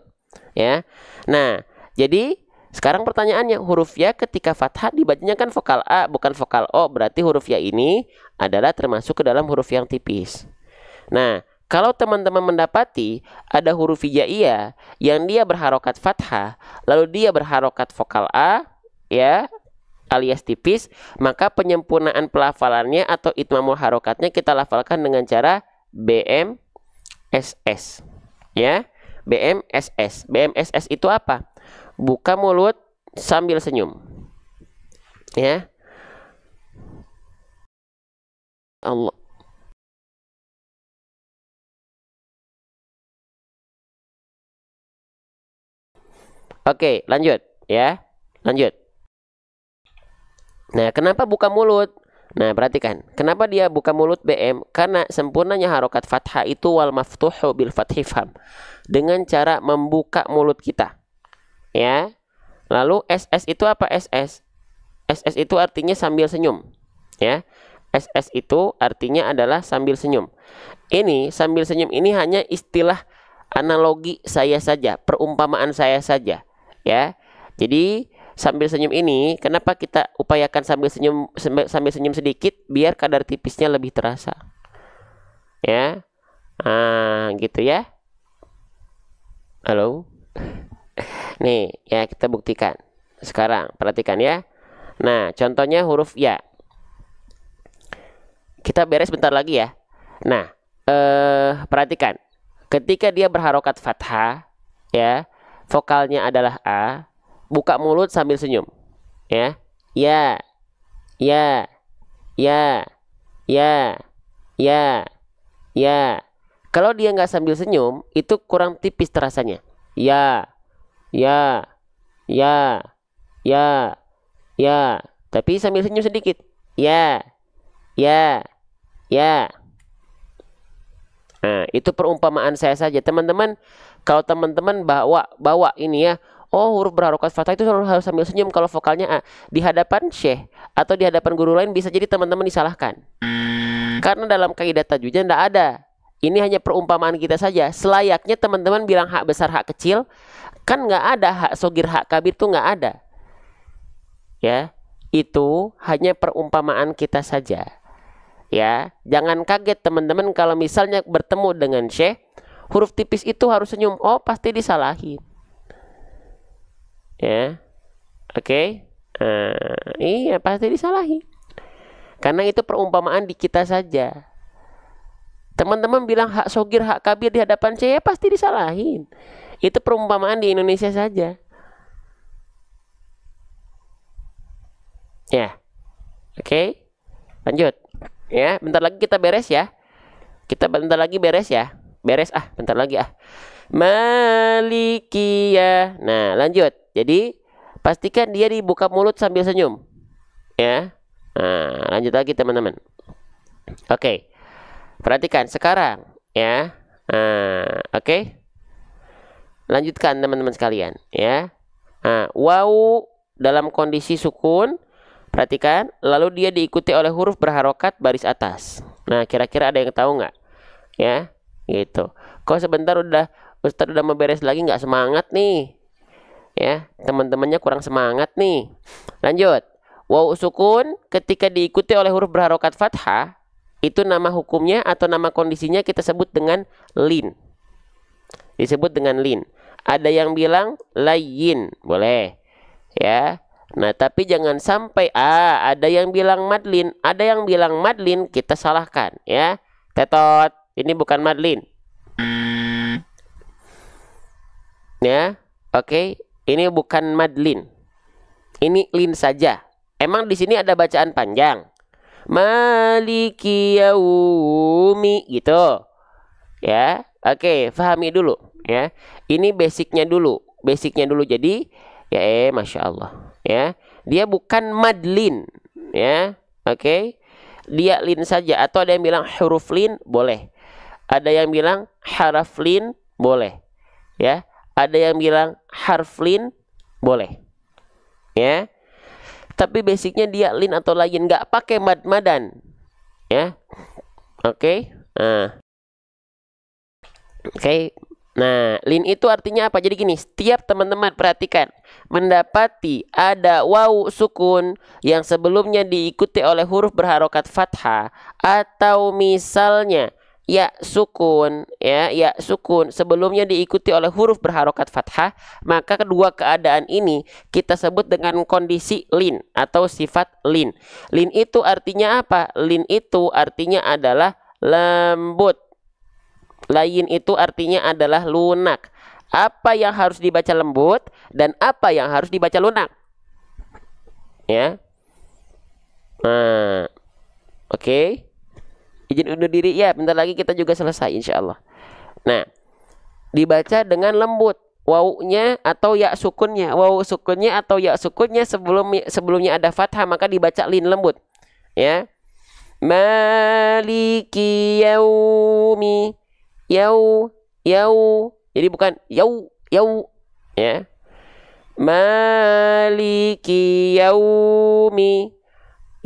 ya. Nah, jadi sekarang pertanyaannya, huruf ya ketika fathah dibacanya kan vokal A bukan vokal O. Berarti huruf ya ini adalah termasuk ke dalam huruf yang tipis. Nah, kalau teman-teman mendapati ada huruf hijaiyah yang dia berharokat fathah, lalu dia berharokat vokal A, ya, alias tipis, maka penyempurnaan pelafalannya atau itmamul harokatnya kita lafalkan dengan cara BMSS. Ya, BMSS. BMSS itu apa? Buka mulut sambil senyum. Ya. Allah. Oke, lanjut ya. Lanjut. Nah, kenapa buka mulut? Nah, perhatikan. Kenapa dia buka mulut BM? Karena sempurnanya harokat fathah itu wal maftuhu bil fathi fam. Dengan cara membuka mulut kita. Ya. Lalu SS itu apa SS? SS itu artinya sambil senyum. Ya. SS itu artinya adalah sambil senyum. Ini sambil senyum ini hanya istilah analogi saya saja, perumpamaan saya saja. Ya. Jadi sambil senyum ini kenapa kita upayakan sambil senyum sedikit biar kadar tipisnya lebih terasa. Ya. Gitu ya. Halo. Nih, ya kita buktikan. Sekarang, perhatikan ya. Nah, contohnya huruf ya. Kita beres bentar lagi ya. Nah, perhatikan. Ketika dia berharokat fathah, ya, vokalnya adalah A, buka mulut sambil senyum. Ya. Ya. Ya. Ya. Ya. Ya. Ya. Kalau dia nggak sambil senyum, itu kurang tipis terasanya. Ya. Ya, ya, ya, ya. Tapi sambil senyum sedikit. Ya, ya, ya. Nah, itu perumpamaan saya saja. Teman-teman, kalau teman-teman bawa ini ya, oh huruf berharokat fathah itu harus sambil senyum kalau vokalnya A. Di hadapan syekh atau di hadapan guru lain bisa jadi teman-teman disalahkan. Karena dalam kaidah tajwidnya tidak ada. Ini hanya perumpamaan kita saja. Selayaknya teman-teman bilang hak besar, hak kecil. Kan nggak ada hak sogir, hak kabir tuh nggak ada. Ya, itu hanya perumpamaan kita saja. Ya, jangan kaget teman-teman kalau misalnya bertemu dengan syekh, huruf tipis itu harus senyum. Oh, pasti disalahin. Ya, oke. Iya, pasti disalahin. Karena itu perumpamaan di kita saja. Teman-teman bilang hak sogir, hak kabir di hadapan saya pasti disalahin. Itu perumpamaan di Indonesia saja. Ya. Oke. Lanjut. Ya, bentar lagi kita beres ya. Kita bentar lagi beres ya. Beres bentar lagi Malikiyah. Nah, lanjut. Jadi, pastikan dia dibuka mulut sambil senyum. Ya. Nah, lanjut lagi teman-teman. Oke. Perhatikan sekarang ya. Oke. Lanjutkan teman-teman sekalian ya. Waw dalam kondisi sukun. Perhatikan, lalu dia diikuti oleh huruf berharokat baris atas. Nah, kira-kira ada yang tahu nggak? Ya, gitu. Kok sebentar Ustadz udah mau beres lagi, nggak semangat nih? Ya, teman-temannya kurang semangat nih. Lanjut. Waw sukun ketika diikuti oleh huruf berharokat fathah, itu nama hukumnya atau nama kondisinya kita sebut dengan lin. Disebut dengan lin. Ada yang bilang layin, boleh. Ya. Nah, tapi jangan sampai ada yang bilang madlin, ada yang bilang madlin, kita salahkan, ya. Tetot, ini bukan madlin. Ya. Oke, ini bukan madlin. Ini lin saja. Emang di sini ada bacaan panjang. Maliki yaumi gitu. Ya. Oke, pahami dulu, ya. Ini basicnya dulu. Basicnya dulu. Jadi ya Masya Allah, ya, dia bukan madlin, ya. Oke, dia lin saja. Atau ada yang bilang huruf lin, boleh. Ada yang bilang haraf lin, boleh, ya. Ada yang bilang harf lin, boleh, ya. Tapi basicnya dia lin atau lain, nggak pakai mad-madan, ya. Oke. Nah, lin itu artinya apa? Jadi gini, setiap teman-teman perhatikan, mendapati ada waw sukun yang sebelumnya diikuti oleh huruf berharokat fathah, atau misalnya ya sukun, ya sukun sebelumnya diikuti oleh huruf berharokat fathah, maka kedua keadaan ini kita sebut dengan kondisi lin atau sifat lin. Lin itu artinya apa? Lin itu artinya adalah lembut. Lain itu artinya adalah lunak. Apa yang harus dibaca lembut dan apa yang harus dibaca lunak, ya. Nah, oke. Izin undur diri ya, bentar lagi kita juga selesai insya Allah. Nah, dibaca dengan lembut, wawunya atau ya sukunnya. Wawu sukunnya atau ya sukunnya sebelumnya ada fathah, maka dibaca lin lembut, ya. Maliki yaumi. Yau, jadi bukan yau, ya. Maliki yaumi,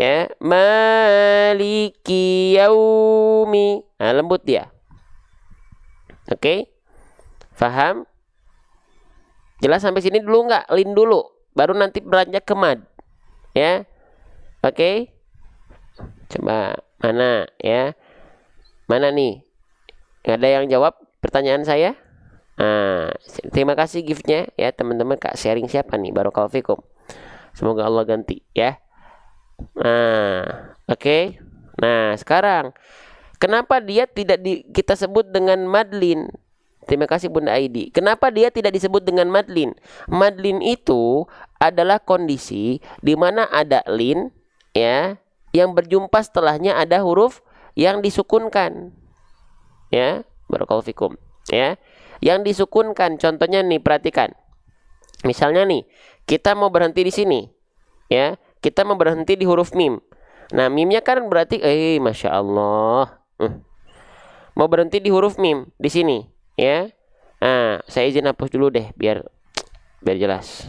ya. Maliki yaumi. Nah, lembut dia. Oke, faham? Jelas sampai sini dulu nggak? Lin dulu, baru nanti beranjak ke mad, ya. Oke, coba mana, ya? Mana nih? Ada yang jawab pertanyaan saya? Nah, terima kasih giftnya, ya teman-teman. Kak sharing siapa nih? Barakallahu fikum. Semoga Allah ganti, ya. Nah, oke. Nah, sekarang kenapa dia tidak kita sebut dengan madlin? Terima kasih Bunda Aidi. Kenapa dia tidak disebut dengan madlin? Madlin itu adalah kondisi di mana ada lin, ya, yang berjumpa setelahnya ada huruf yang disukunkan. Ya, barakallahu fikum, ya. Yang disukunkan contohnya nih, perhatikan. Misalnya nih, kita mau berhenti di sini, ya. Kita mau berhenti di huruf mim. Nah, mimnya kan berarti Masya Allah. Mau berhenti di huruf mim di sini, ya. Nah, saya izin hapus dulu deh biar jelas.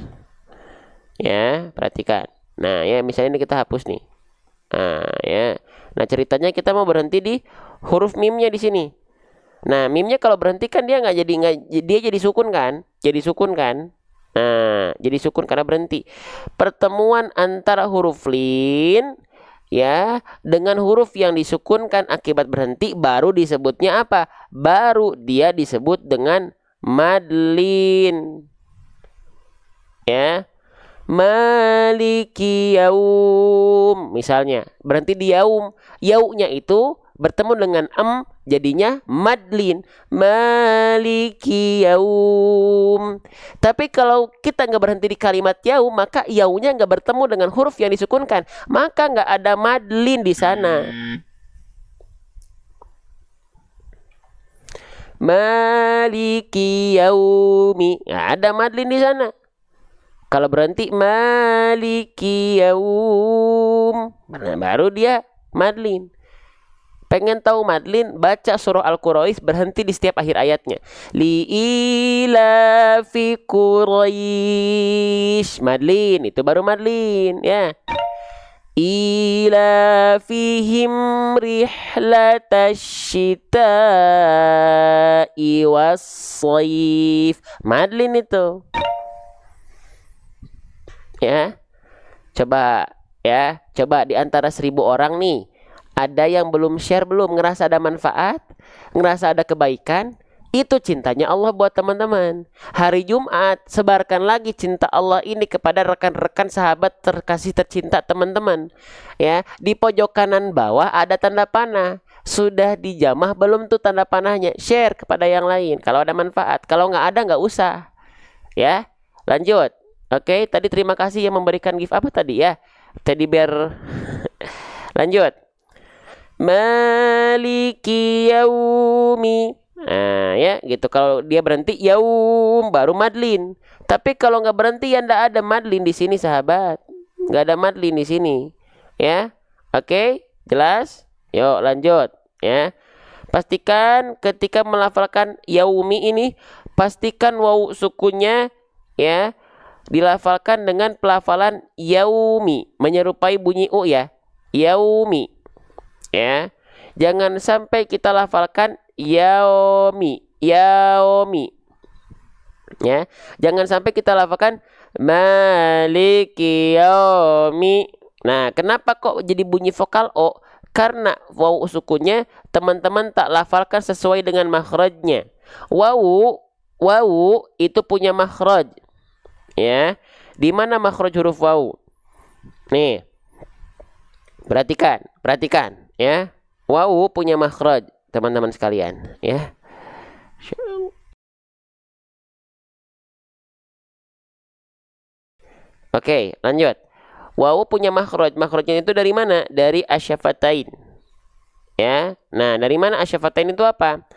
Ya, perhatikan. Nah, ya misalnya ini kita hapus nih. Nah, ya. Nah, ceritanya kita mau berhenti di huruf mimnya di sini. Nah, mimnya kalau berhenti kan dia jadi sukun kan? Jadi sukun kan? Nah, jadi sukun karena berhenti. Pertemuan antara huruf lin, ya, dengan huruf yang disukunkan akibat berhenti baru disebutnya apa? Baru dia disebut dengan madlin. Ya. Maliki yaum, misalnya berhenti di yaum, yaunya itu bertemu dengan jadinya madlin, maliki yaum. Tapi kalau kita nggak berhenti di kalimat yaum, maka yaunya nggak bertemu dengan huruf yang disukunkan, maka nggak ada madlin di sana. Maliki yaumi, nggak ada madlin di sana. Kalau berhenti maliki yaum, baru dia madlin. Pengen tahu madlin? Baca surah Al-Quraish, berhenti di setiap akhir ayatnya. Li ilafi Quraish, madlin, itu baru madlin, ya. Ilafihim rihlatasyita'i was-shaif. Madlin itu. Ya. Coba ya, coba di antara 1000 orang nih, ada yang belum share, belum ngerasa ada manfaat, ngerasa ada kebaikan. Itu cintanya Allah buat teman-teman. Hari Jumat, sebarkan lagi cinta Allah ini kepada rekan-rekan sahabat terkasih tercinta teman-teman. Ya, di pojok kanan bawah ada tanda panah. Sudah dijamah belum tuh tanda panahnya? Share kepada yang lain kalau ada manfaat. Kalau nggak ada nggak usah. Ya, lanjut. Oke, tadi terima kasih yang memberikan gift apa tadi ya? Teddy bear. Lanjut. Maliki yaumi. Nah ya gitu, kalau dia berhenti yaum baru madlin. Tapi kalau nggak berhenti ya ndak ada madlin di sini sahabat, nggak ada madlin di sini ya. Oke, jelas? Yuk lanjut ya. Pastikan ketika melafalkan yaumi ini, pastikan wawu sukunnya ya dilafalkan dengan pelafalan yaumi, menyerupai bunyi u ya, yaumi ya. Jangan sampai kita lafalkan yaumi, yaumi ya. Jangan sampai kita lafalkan maliki yaumi. Nah, kenapa kok jadi bunyi vokal o? Karena wawu sukunnya teman-teman tak lafalkan sesuai dengan makhrajnya. Wawu itu punya makhraj ya. Di mana makhraj huruf wawu? Nih, perhatikan ya. Wawu punya makhraj teman-teman sekalian ya. Oke, lanjut. Wawu punya makhraj. Makhrajnya itu dari mana? Dari asyafatain. Ya. Nah, dari mana asyafatain itu apa?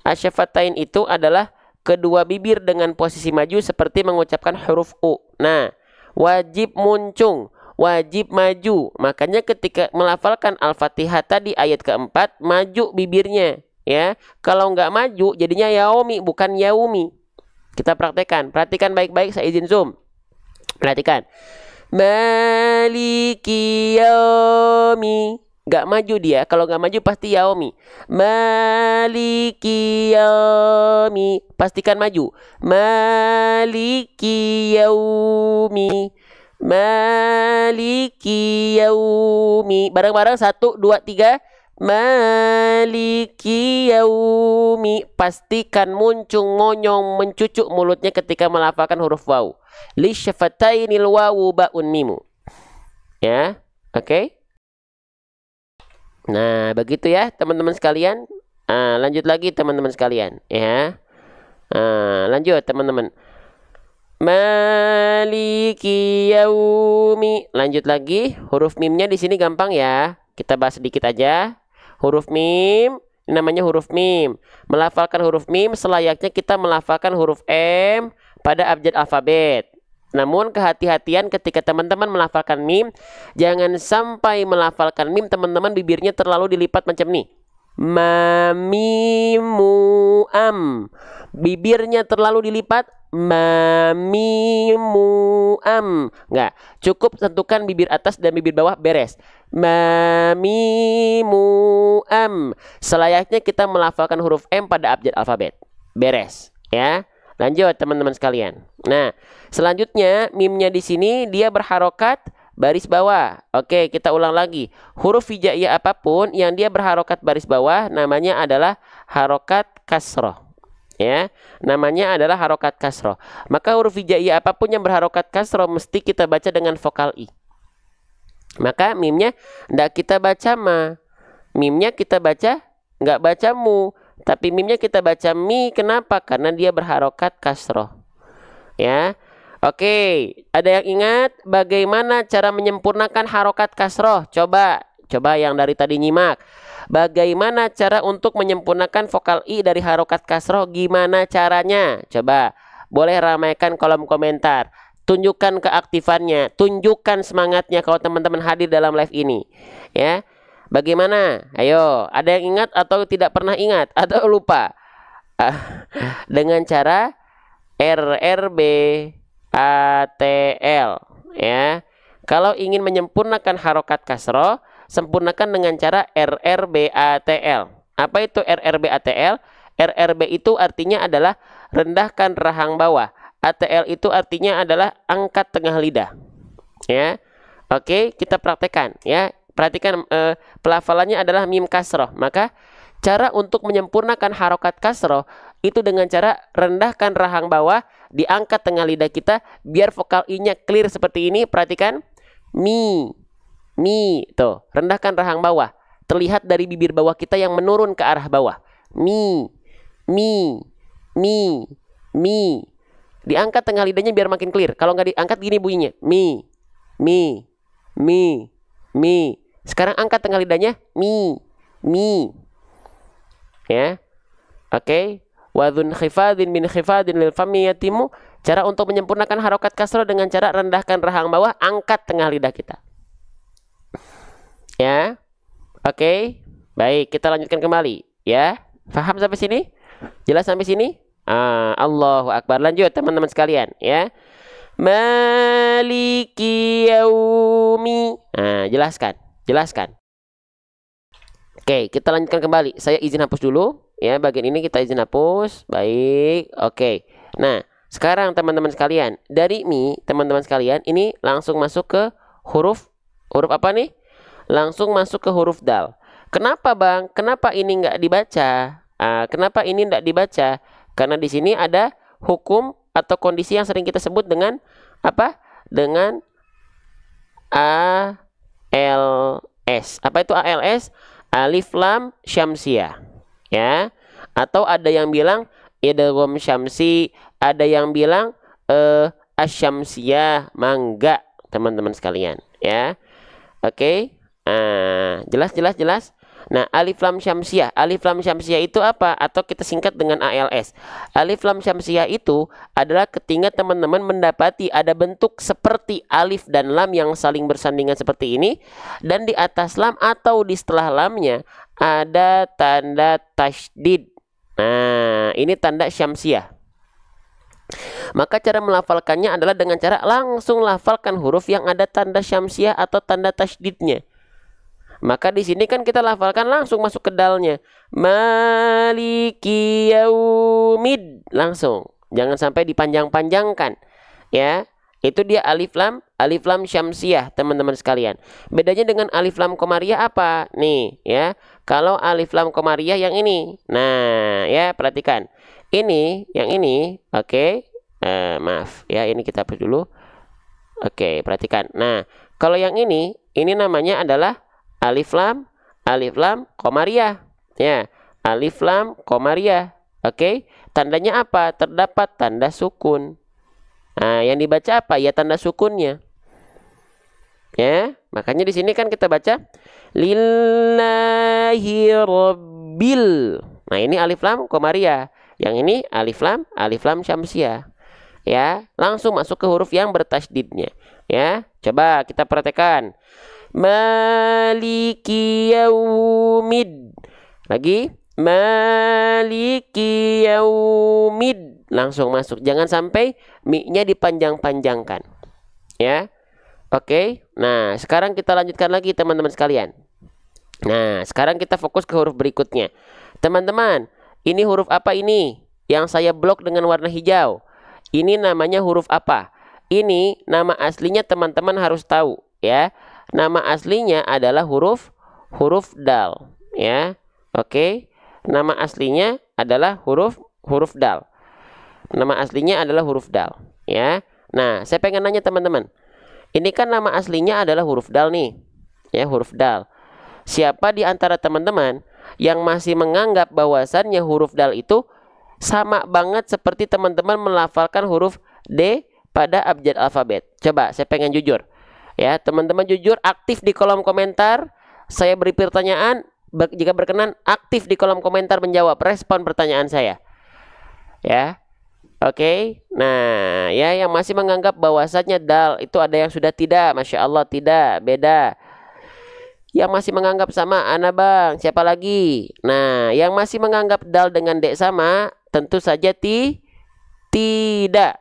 Asyafatain itu adalah kedua bibir dengan posisi maju seperti mengucapkan huruf u. Nah, wajib muncung, wajib maju. Makanya ketika melafalkan Al-Fatihah tadi ayat keempat, maju bibirnya ya. Kalau nggak maju jadinya yaumi bukan yaumi. Kita praktekkan. Perhatikan baik-baik, saya izin zoom. Perhatikan. Maliki yaumi. Nggak maju dia. Kalau nggak maju pasti yaumi. Maliki yaumi. Pastikan maju. Maliki yaumi. Maliki yaumi. Bareng-bareng 1, 2, 3. Maliki yaumi. Pastikan muncung, ngonyong, mencucuk mulutnya ketika melafalkan huruf wawu. Li syafatainil wawu ba'un mimu. Ya, oke. Nah, begitu ya teman-teman sekalian. Lanjut lagi teman-teman sekalian ya. Lanjut teman-teman. Maliki yaumi. Lanjut lagi, huruf mimnya di sini gampang ya. Kita bahas sedikit aja. Huruf mim, ini namanya huruf mim. Melafalkan huruf mim selayaknya kita melafalkan huruf M pada abjad alfabet. Namun kehati-hatian ketika teman-teman melafalkan mim, jangan sampai melafalkan mim teman-teman bibirnya terlalu dilipat macam nih. Mamimu am. Bibirnya terlalu dilipat. Mamimu am. Enggak, cukup tentukan bibir atas dan bibir bawah beres. Mamimu am. Selayaknya kita melafalkan huruf M pada abjad alfabet. Beres ya. Lanjut teman-teman sekalian. Nah, selanjutnya mimnya di sini dia berharokat baris bawah. Oke, kita ulang lagi. Huruf hijaiyah apapun yang dia berharokat baris bawah namanya adalah harokat kasroh. Ya, namanya adalah harokat kasroh. Maka huruf hijaiyah apapun yang berharokat kasroh mesti kita baca dengan vokal i. Maka mimnya tidak kita baca ma. Mimnya kita baca nggak baca mu. Tapi mimnya kita baca mi. Kenapa? Karena dia berharokat kasroh. Ya. Oke. Ada yang ingat bagaimana cara menyempurnakan harokat kasroh? Coba yang dari tadi nyimak. Bagaimana cara untuk menyempurnakan vokal i dari harokat kasroh? Gimana caranya? Coba. Boleh ramaikan kolom komentar. Tunjukkan keaktifannya. Tunjukkan semangatnya kalau teman-teman hadir dalam live ini. Ya. Bagaimana? Ayo, ada yang ingat atau tidak pernah ingat atau lupa? Dengan cara RRB ATL ya. Kalau ingin menyempurnakan harokat kasroh, sempurnakan dengan cara RRBATL. Apa itu RRBATL? RRB itu artinya adalah rendahkan rahang bawah. ATL itu artinya adalah angkat tengah lidah. Ya, oke, kita praktekkan. Ya, perhatikan pelafalannya adalah mim kasroh. Maka cara untuk menyempurnakan harokat kasroh itu dengan cara rendahkan rahang bawah, diangkat tengah lidah kita biar vokal i-nya clear seperti ini. Perhatikan, mi, tuh, rendahkan rahang bawah. Terlihat dari bibir bawah kita yang menurun ke arah bawah. Mi. Diangkat tengah lidahnya biar makin clear. Kalau nggak diangkat gini bunyinya, mi. Sekarang angkat tengah lidahnya, mi. Ya, oke. Wadhun khifadin min khifadin lil fami yatimu. Cara untuk menyempurnakan harokat kasroh dengan cara rendahkan rahang bawah, angkat tengah lidah kita. Ya, oke. Baik, kita lanjutkan kembali. Ya, paham sampai sini? Jelas sampai sini? Allahu Akbar. Lanjut teman-teman sekalian. Ya, maliki yaumi. Jelaskan. Oke, kita lanjutkan kembali. Saya izin hapus dulu. Ya, bagian ini kita izin hapus. Baik, oke. Nah, sekarang teman-teman sekalian, dari mi, teman-teman sekalian, ini langsung masuk ke huruf apa nih? Langsung masuk ke huruf dal. Kenapa bang? Kenapa ini nggak dibaca? Kenapa ini nggak dibaca? Karena di sini ada hukum atau kondisi yang sering kita sebut dengan apa? Dengan ALS. Apa itu ALS? Alif lam syamsiyah. Ya, atau ada yang bilang idgham syamsi, ada yang bilang asyamsiyah, mangga teman-teman sekalian. Ya, oke. Jelas. Nah, alif lam syamsiyah. Alif lam syamsiyah itu apa? Atau kita singkat dengan ALS. Alif lam syamsiyah itu adalah ketika teman-teman mendapati ada bentuk seperti alif dan lam yang saling bersandingan seperti ini, dan di atas lam atau di setelah lamnya ada tanda tasydid. Nah, ini tanda syamsiyah. Maka cara melafalkannya adalah dengan cara langsung lafalkan huruf yang ada tanda syamsiyah atau tanda tasydidnya. Maka di sini kan kita lafalkan langsung masuk ke dalnya. Maliki yaumid, langsung. Jangan sampai dipanjang-panjangkan. Ya, itu dia alif lam syamsiyah, teman-teman sekalian. Bedanya dengan alif lam komariah apa? Nih, ya. Kalau alif lam komariah yang ini. Nah, ya, perhatikan. Ini, yang ini, oke. Maaf, ya, ini kita hapus dulu. Oke, perhatikan. Nah, kalau yang ini namanya adalah alif lam komariah. Ya, alif lam komariah. Oke, tandanya apa? Terdapat tanda sukun. Nah, yang dibaca apa? Ya, tanda sukunnya. Ya, makanya di sini kan kita baca lillahi rabbil. Nah, ini alif lam komariah. Yang ini alif lam syamsiyah. Ya, langsung masuk ke huruf yang bertasydidnya. Ya, coba kita perhatikan. Maliki yaumid. Lagi, maliki yaumid. Langsung masuk. Jangan sampai mi-nya dipanjang-panjangkan. Ya. Oke. Nah, sekarang kita lanjutkan lagi teman-teman sekalian. Nah, sekarang kita fokus ke huruf berikutnya. Teman-teman, ini huruf apa ini? Yang saya blok dengan warna hijau. Ini namanya huruf apa? Ini nama aslinya teman-teman harus tahu, ya. Nama aslinya adalah huruf dal, ya. Oke. Nama aslinya adalah huruf dal. Nama aslinya adalah huruf dal, ya. Nah, saya pengen nanya teman-teman. Ini kan nama aslinya adalah huruf dal nih. Ya, huruf dal. Siapa di antara teman-teman yang masih menganggap bahwasannya huruf dal itu sama banget seperti teman-teman melafalkan huruf D pada abjad alfabet? Coba, saya pengen jujur. Ya, teman-teman jujur, aktif di kolom komentar. Saya beri pertanyaan, jika berkenan aktif di kolom komentar menjawab respon pertanyaan saya. Ya. Oke. Nah, ya, yang masih menganggap bahwasannya dal itu ada yang sudah tidak, Masya Allah, tidak, beda. Yang masih menganggap sama, ana bang, siapa lagi? Nah, yang masih menganggap dal dengan dek sama, tentu saja tidak.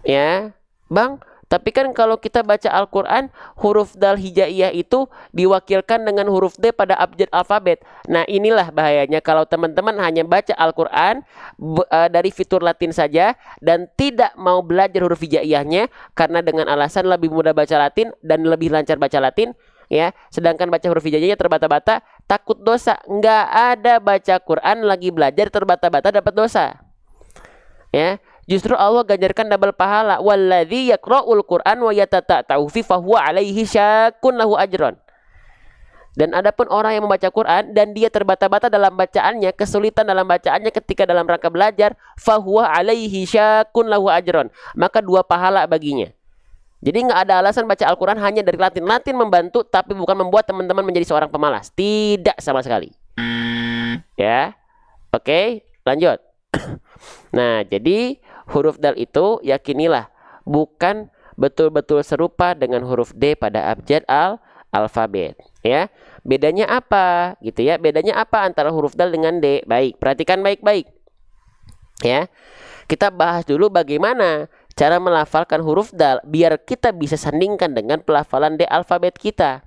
Ya, bang, Tapi kan kalau kita baca Al-Quran, huruf dal hijaiyah itu diwakilkan dengan huruf D pada abjad alfabet. Nah, inilah bahayanya kalau teman-teman hanya baca Al-Quran dari fitur Latin saja dan tidak mau belajar huruf hijaiyahnya karena dengan alasan lebih mudah baca Latin dan lebih lancar baca Latin, ya. Sedangkan baca huruf hijaiyahnya terbata-bata, takut dosa. Nggak ada baca Quran lagi belajar terbata-bata dapat dosa. Ya. Justru Allah ganjarkan double pahala. Walladzi yaqra'ul Qur'an wa yatata'u fi fahuwa 'alaihi syakkun lahu ajron. Dan adapun orang yang membaca Quran dan dia terbata-bata dalam bacaannya, kesulitan dalam bacaannya ketika dalam rangka belajar, fahuwa 'alaihi syakkun lahu ajron. Maka 2 pahala baginya. Jadi nggak ada alasan baca Al-Quran hanya dari Latin. Latin membantu tapi bukan membuat teman-teman menjadi seorang pemalas. Tidak sama sekali. Ya. Oke, lanjut. Nah, jadi huruf dal itu yakinilah bukan betul-betul serupa dengan huruf D pada abjad alfabet, ya. Bedanya apa gitu ya? Bedanya apa antara huruf dal dengan D? Baik, perhatikan baik-baik. Ya. Kita bahas dulu bagaimana cara melafalkan huruf dal biar kita bisa sandingkan dengan pelafalan D alfabet kita.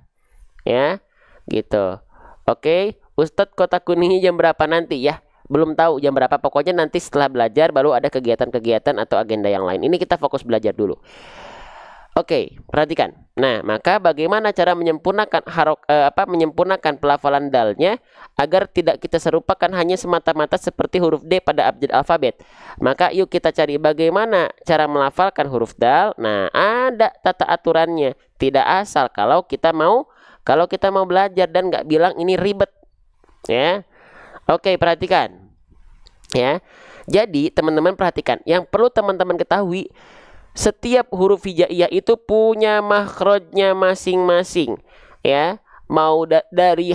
Ya. Gitu. Oke, Ustadz kotak kuningnya jam berapa nanti ya? Belum tahu jam berapa, pokoknya nanti setelah belajar baru ada kegiatan-kegiatan atau agenda yang lain. Ini kita fokus belajar dulu. Oke, perhatikan. Nah, maka bagaimana cara menyempurnakan menyempurnakan pelafalan dalnya agar tidak kita serupakan hanya semata-mata seperti huruf D pada abjad alfabet. Maka yuk kita cari bagaimana cara melafalkan huruf dal. Nah, ada tata aturannya. Tidak asal kalau kita mau belajar dan nggak bilang ini ribet. Ya. Oke, perhatikan. Ya. Jadi, teman-teman perhatikan. Yang perlu teman-teman ketahui, setiap huruf hijaiyah itu punya makhrajnya masing-masing. Ya. Mau dari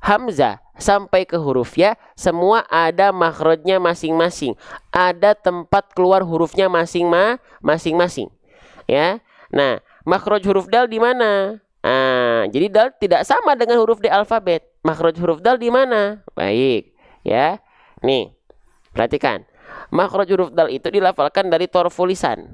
hamzah sampai ke huruf ya, semua ada makhrajnya masing-masing. Ada tempat keluar hurufnya masing-masing. Ya. Nah, makhraj huruf dal di mana? Nah, jadi dal tidak sama dengan huruf D alfabet. Makhraj huruf dal di mana? Baik, ya. Nih, perhatikan. Makhraj huruf dal itu dilafalkan dari torfu lisan.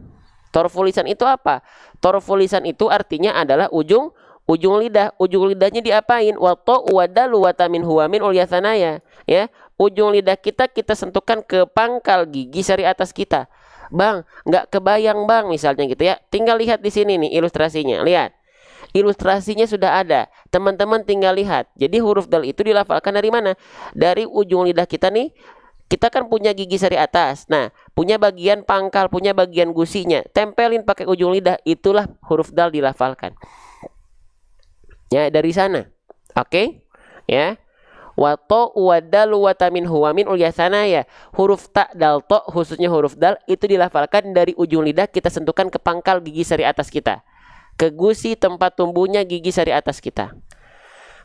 Torfu lisan itu apa? Torfu lisan itu artinya adalah ujung lidah. Ujung lidahnya diapain? Wa ta wa dal wa ta min huwa min ulyasanaya. Ya, ujung lidah kita sentuhkan ke pangkal gigi sari atas kita. Bang, nggak kebayang bang, misalnya gitu ya. Tinggal lihat di sini nih ilustrasinya. Lihat. Ilustrasinya sudah ada. Teman-teman tinggal lihat. Jadi huruf dal itu dilafalkan dari mana? Dari ujung lidah kita nih. Kita kan punya gigi sari atas. Nah, punya bagian pangkal, punya bagian gusinya. Tempelin pakai ujung lidah. Itulah huruf dal dilafalkan. Ya, dari sana. Oke? Ya. Wa ta wa dal wa ta min huwa min ulyasana ya. Huruf ta dal to khususnya huruf dal itu dilafalkan dari ujung lidah kita sentuhkan ke pangkal gigi sari atas kita. Ke gusi tempat tumbuhnya gigi sari atas kita.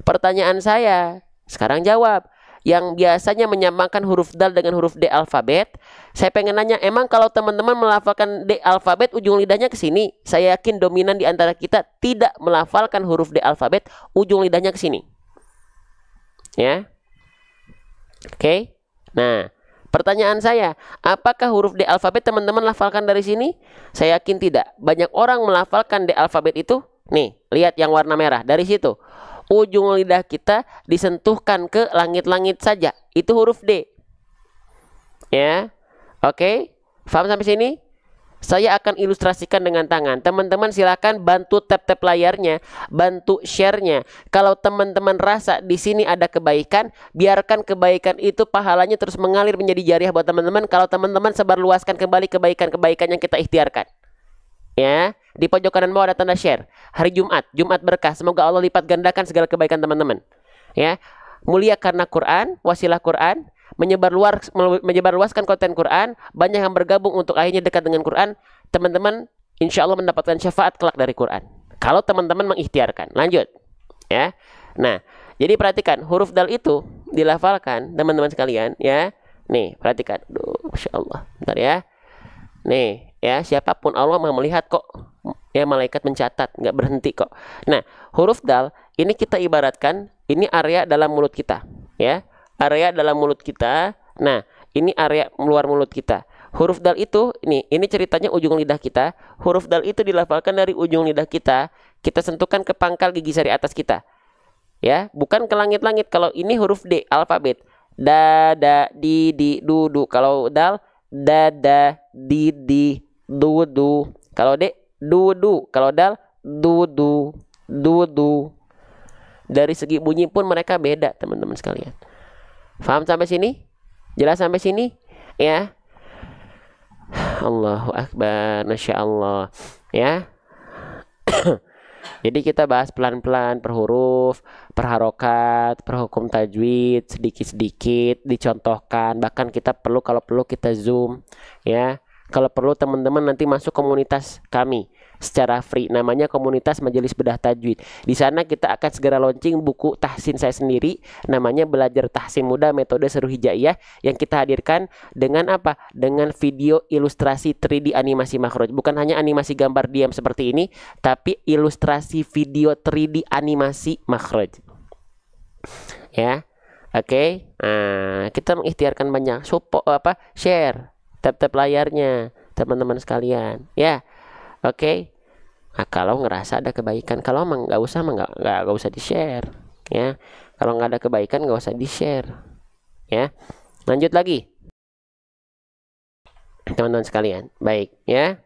Pertanyaan saya, sekarang jawab. Yang biasanya menyamakan huruf dal dengan huruf D alfabet, saya pengen nanya, emang kalau teman-teman melafalkan D alfabet ujung lidahnya ke sini? Saya yakin dominan di antara kita tidak melafalkan huruf D alfabet ujung lidahnya ke sini. Ya. Oke. Nah, pertanyaan saya, apakah huruf D alfabet teman-teman lafalkan dari sini? Saya yakin tidak. Banyak orang melafalkan D alfabet itu. Nih, lihat yang warna merah. Dari situ. Ujung lidah kita disentuhkan ke langit-langit saja. Itu huruf D. Ya. Oke. Paham sampai sini? Saya akan ilustrasikan dengan tangan. Teman-teman silakan bantu tap-tap layarnya, bantu share-nya. Kalau teman-teman rasa di sini ada kebaikan, biarkan kebaikan itu pahalanya terus mengalir menjadi jariah buat teman-teman. Kalau teman-teman sebarluaskan kembali kebaikan-kebaikan yang kita ikhtiarkan. Ya, di pojok kanan bawah ada tanda share. Hari Jumat, Jumat berkah. Semoga Allah lipat gandakan segala kebaikan teman-teman. Ya, mulia karena Quran, wasilah Quran. Menyebarluaskan konten Quran, banyak yang bergabung untuk akhirnya dekat dengan Quran. Teman-teman insya Allah mendapatkan syafaat kelak dari Quran kalau teman-teman mengikhtiarkan. Lanjut ya. Nah, jadi perhatikan huruf dal itu dilafalkan teman-teman sekalian ya. Nih, perhatikan. Duh, Masya Allah. Bentar ya. Nih ya, siapapun Allah mau melihat kok. Ya, malaikat mencatat, nggak berhenti kok. Nah, huruf dal ini kita ibaratkan ini area dalam mulut kita ya. Area dalam mulut kita. Nah, ini area luar mulut kita. Huruf dal itu ini ceritanya ujung lidah kita. Huruf dal itu dilafalkan dari ujung lidah kita sentuhkan ke pangkal gigi sari atas kita. Ya, bukan ke langit-langit. Kalau ini huruf D, alfabet. Da, da, di, du, du. Kalau dal, da, da, di, du, du. Kalau D, du, du. Kalau dal, du, du, du, du. Dari segi bunyi pun mereka beda, teman-teman sekalian. Paham sampai sini? Jelas sampai sini? Ya. Allahu Akbar, Masya Allah. Ya. Jadi kita bahas pelan-pelan per huruf, per harokat, per hukum tajwid, sedikit-sedikit dicontohkan. Bahkan kita kalau perlu kita zoom, ya. Kalau perlu teman-teman nanti masuk komunitas kami secara free, namanya komunitas Majelis Bedah Tajwid. Di sana kita akan segera launching buku tahsin saya sendiri, namanya Belajar Tahsin Mudah Metode Seru Hijaiyah, yang kita hadirkan dengan apa? Dengan video ilustrasi 3D animasi makhraj. Bukan hanya animasi gambar diam seperti ini, tapi ilustrasi video 3D animasi makhraj. Ya, oke. Nah, kita mengikhtiarkan banyak share tap-tap layarnya teman-teman sekalian, ya. Oke. Nah, kalau ngerasa ada kebaikan, kalau emang nggak usah di share, ya. Kalau nggak ada kebaikan nggak usah di share, ya. Lanjut lagi teman-teman sekalian, baik, ya.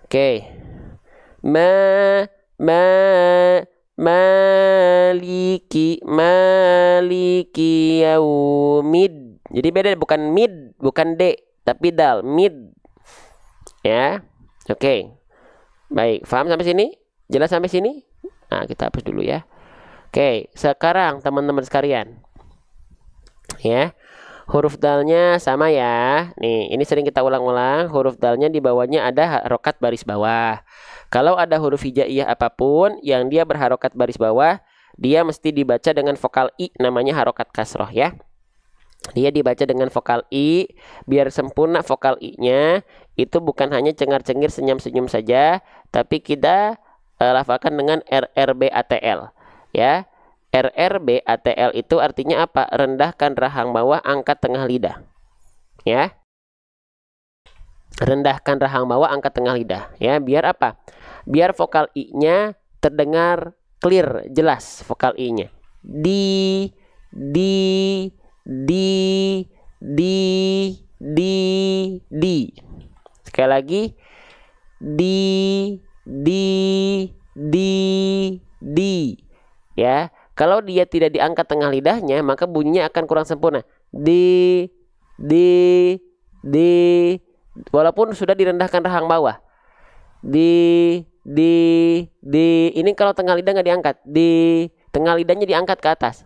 Oke. Maliki yaumid. Jadi beda, bukan mid, bukan D, tapi dal, mid. Ya. Oke. Baik, paham sampai sini? Jelas sampai sini? Nah, kita hapus dulu ya. Oke, sekarang teman-teman sekalian. Ya. Huruf dalnya sama ya. Nih, ini sering kita ulang-ulang. Huruf dalnya di bawahnya ada harokat baris bawah. Kalau ada huruf hijaiyah apapun yang dia berharokat baris bawah, dia mesti dibaca dengan vokal I, namanya harokat kasroh ya. Dia dibaca dengan vokal I, biar sempurna vokal I-nya itu bukan hanya cengar-cengir senyum-senyum saja, tapi kita lafalkan dengan RRBATL, ya. RRBATL itu artinya apa? Rendahkan rahang bawah, angkat tengah lidah, ya. Rendahkan rahang bawah, angkat tengah lidah, ya. Biar apa? Biar vokal I-nya terdengar clear, jelas vokal I-nya. Di. Sekali lagi, di. Ya, kalau dia tidak diangkat tengah lidahnya, maka bunyinya akan kurang sempurna. Di. Walaupun sudah direndahkan rahang bawah. Di. Ini kalau tengah lidah nggak diangkat, di tengah lidahnya diangkat ke atas.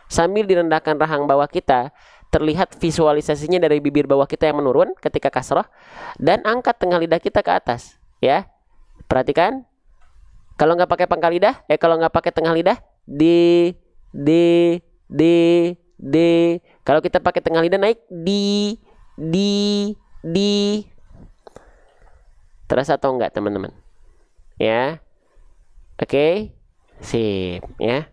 Sambil direndahkan rahang bawah kita, terlihat visualisasinya dari bibir bawah kita yang menurun ketika kasroh, dan angkat tengah lidah kita ke atas, ya. Perhatikan, kalau nggak pakai pangkal lidah, kalau nggak pakai tengah lidah, di. Kalau kita pakai tengah lidah naik di. Terasa atau enggak teman-teman? Ya, oke, sip, ya.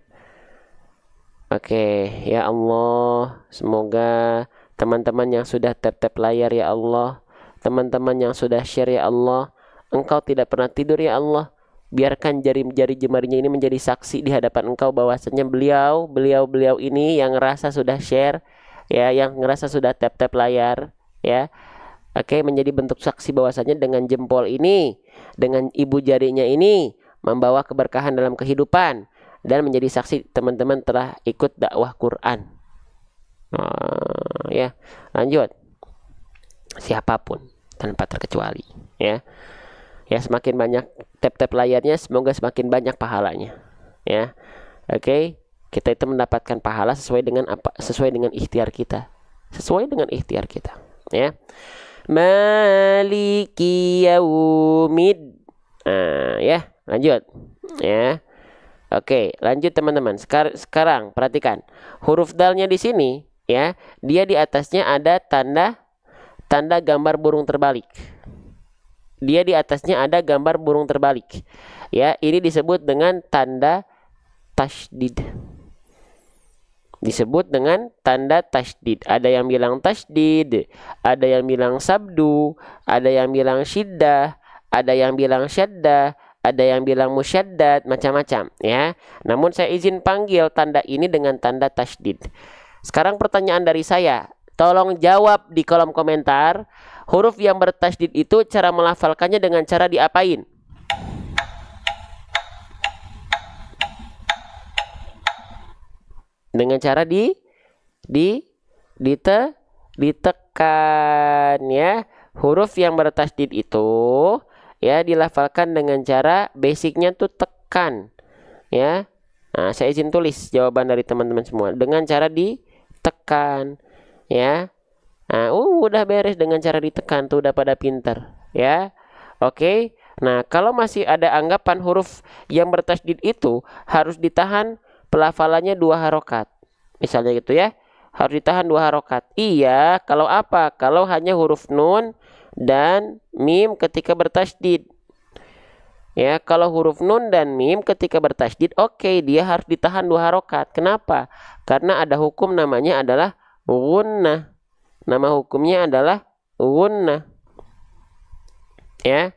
Oke, ya Allah, semoga teman-teman yang sudah tap-tap layar ya Allah, teman-teman yang sudah share ya Allah, Engkau tidak pernah tidur ya Allah. Biarkan jari-jari jemarinya ini menjadi saksi di hadapan Engkau bahwasanya beliau ini yang ngerasa sudah share, ya, yang ngerasa sudah tap-tap layar, ya. Oke, menjadi bentuk saksi bahwasanya dengan jempol ini, dengan ibu jarinya ini membawa keberkahan dalam kehidupan. Dan menjadi saksi teman-teman telah ikut dakwah Quran. Ya, lanjut. Siapapun tanpa terkecuali, ya. Ya, semakin banyak tap-tap layarnya, semoga semakin banyak pahalanya, ya. Oke, kita itu mendapatkan pahala sesuai dengan apa? Sesuai dengan ikhtiar kita. Sesuai dengan ikhtiar kita, ya. Maliki yaumid. Ya, lanjut, ya. Oke, lanjut teman-teman. Sekarang perhatikan huruf dalnya di sini, ya. Dia di atasnya ada tanda gambar burung terbalik. Dia di atasnya ada gambar burung terbalik. Ya, ini disebut dengan tanda tasydid. disebut dengan tanda tasydid. Ada yang bilang tasydid, ada yang bilang sabdu, ada yang bilang syiddah, ada yang bilang syaddah, ada yang bilang musyaddad, macam-macam ya. Namun saya izin panggil tanda ini dengan tanda tasydid. Sekarang pertanyaan dari saya, tolong jawab di kolom komentar, huruf yang bertasydid itu cara melafalkannya dengan cara diapain? Dengan cara ditekan ya. Huruf yang bertasydid itu ya dilafalkan dengan cara basicnya tuh tekan ya. Nah, saya izin tulis jawaban dari teman-teman semua dengan cara ditekan ya. Nah, udah beres dengan cara ditekan tuh, udah pada pinter ya. Oke. Nah, kalau masih ada anggapan huruf yang bertasydid itu harus ditahan pelafalannya 2 harokat, misalnya gitu ya, harus ditahan 2 harokat. Iya, kalau apa? Kalau hanya huruf nun dan mim ketika bertasydid. Ya, kalau huruf nun dan mim ketika bertasydid, oke, dia harus ditahan 2 harokat. Kenapa? Karena ada hukum namanya adalah gunnah. Nama hukumnya adalah gunnah. Ya,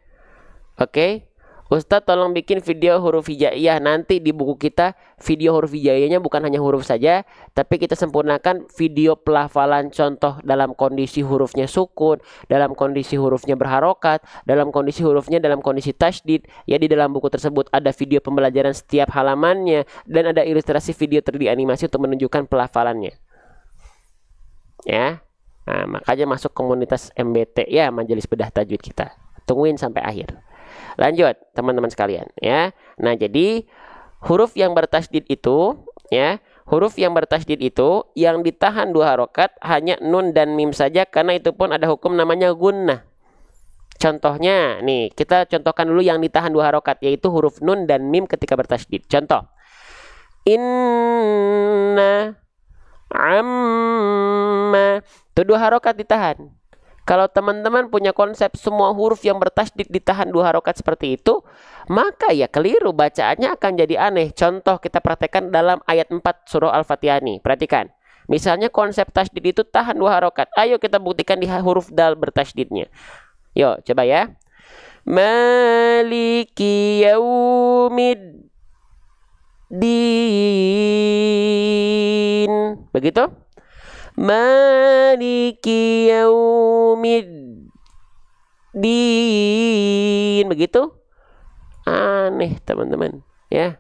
oke. Ustadz tolong bikin video huruf hijaiyah. Nanti di buku kita video huruf hijaiyahnya bukan hanya huruf saja, tapi kita sempurnakan video pelafalan contoh dalam kondisi hurufnya sukun, dalam kondisi hurufnya berharokat, dalam kondisi hurufnya dalam kondisi tasydid. Ya, di dalam buku tersebut ada video pembelajaran setiap halamannya dan ada ilustrasi video 3D animasi untuk menunjukkan pelafalannya. Ya, nah, makanya masuk komunitas MBT ya, Majelis Bedah Tajwid kita. Tungguin sampai akhir. Lanjut teman-teman sekalian ya. Nah, jadi huruf yang bertasydid itu ya, huruf yang bertasydid itu yang ditahan 2 harokat hanya nun dan mim saja, karena itu pun ada hukum namanya gunnah. Contohnya nih, kita contohkan dulu yang ditahan 2 harokat, yaitu huruf nun dan mim ketika bertasydid. Contoh, inna, amma, itu 2 harokat ditahan. Kalau teman-teman punya konsep semua huruf yang bertasydid ditahan 2 harokat seperti itu, maka ya keliru, bacaannya akan jadi aneh. Contoh kita praktekkan dalam ayat 4 surah Al-Fatihah nih. Perhatikan. Misalnya konsep tasydid itu tahan 2 harokat. Ayo kita buktikan di huruf dal bertasydidnya. Yuk, coba ya. Maliki yaumiddin. Begitu? Maliki yaumiddin. Begitu? Aneh teman-teman ya.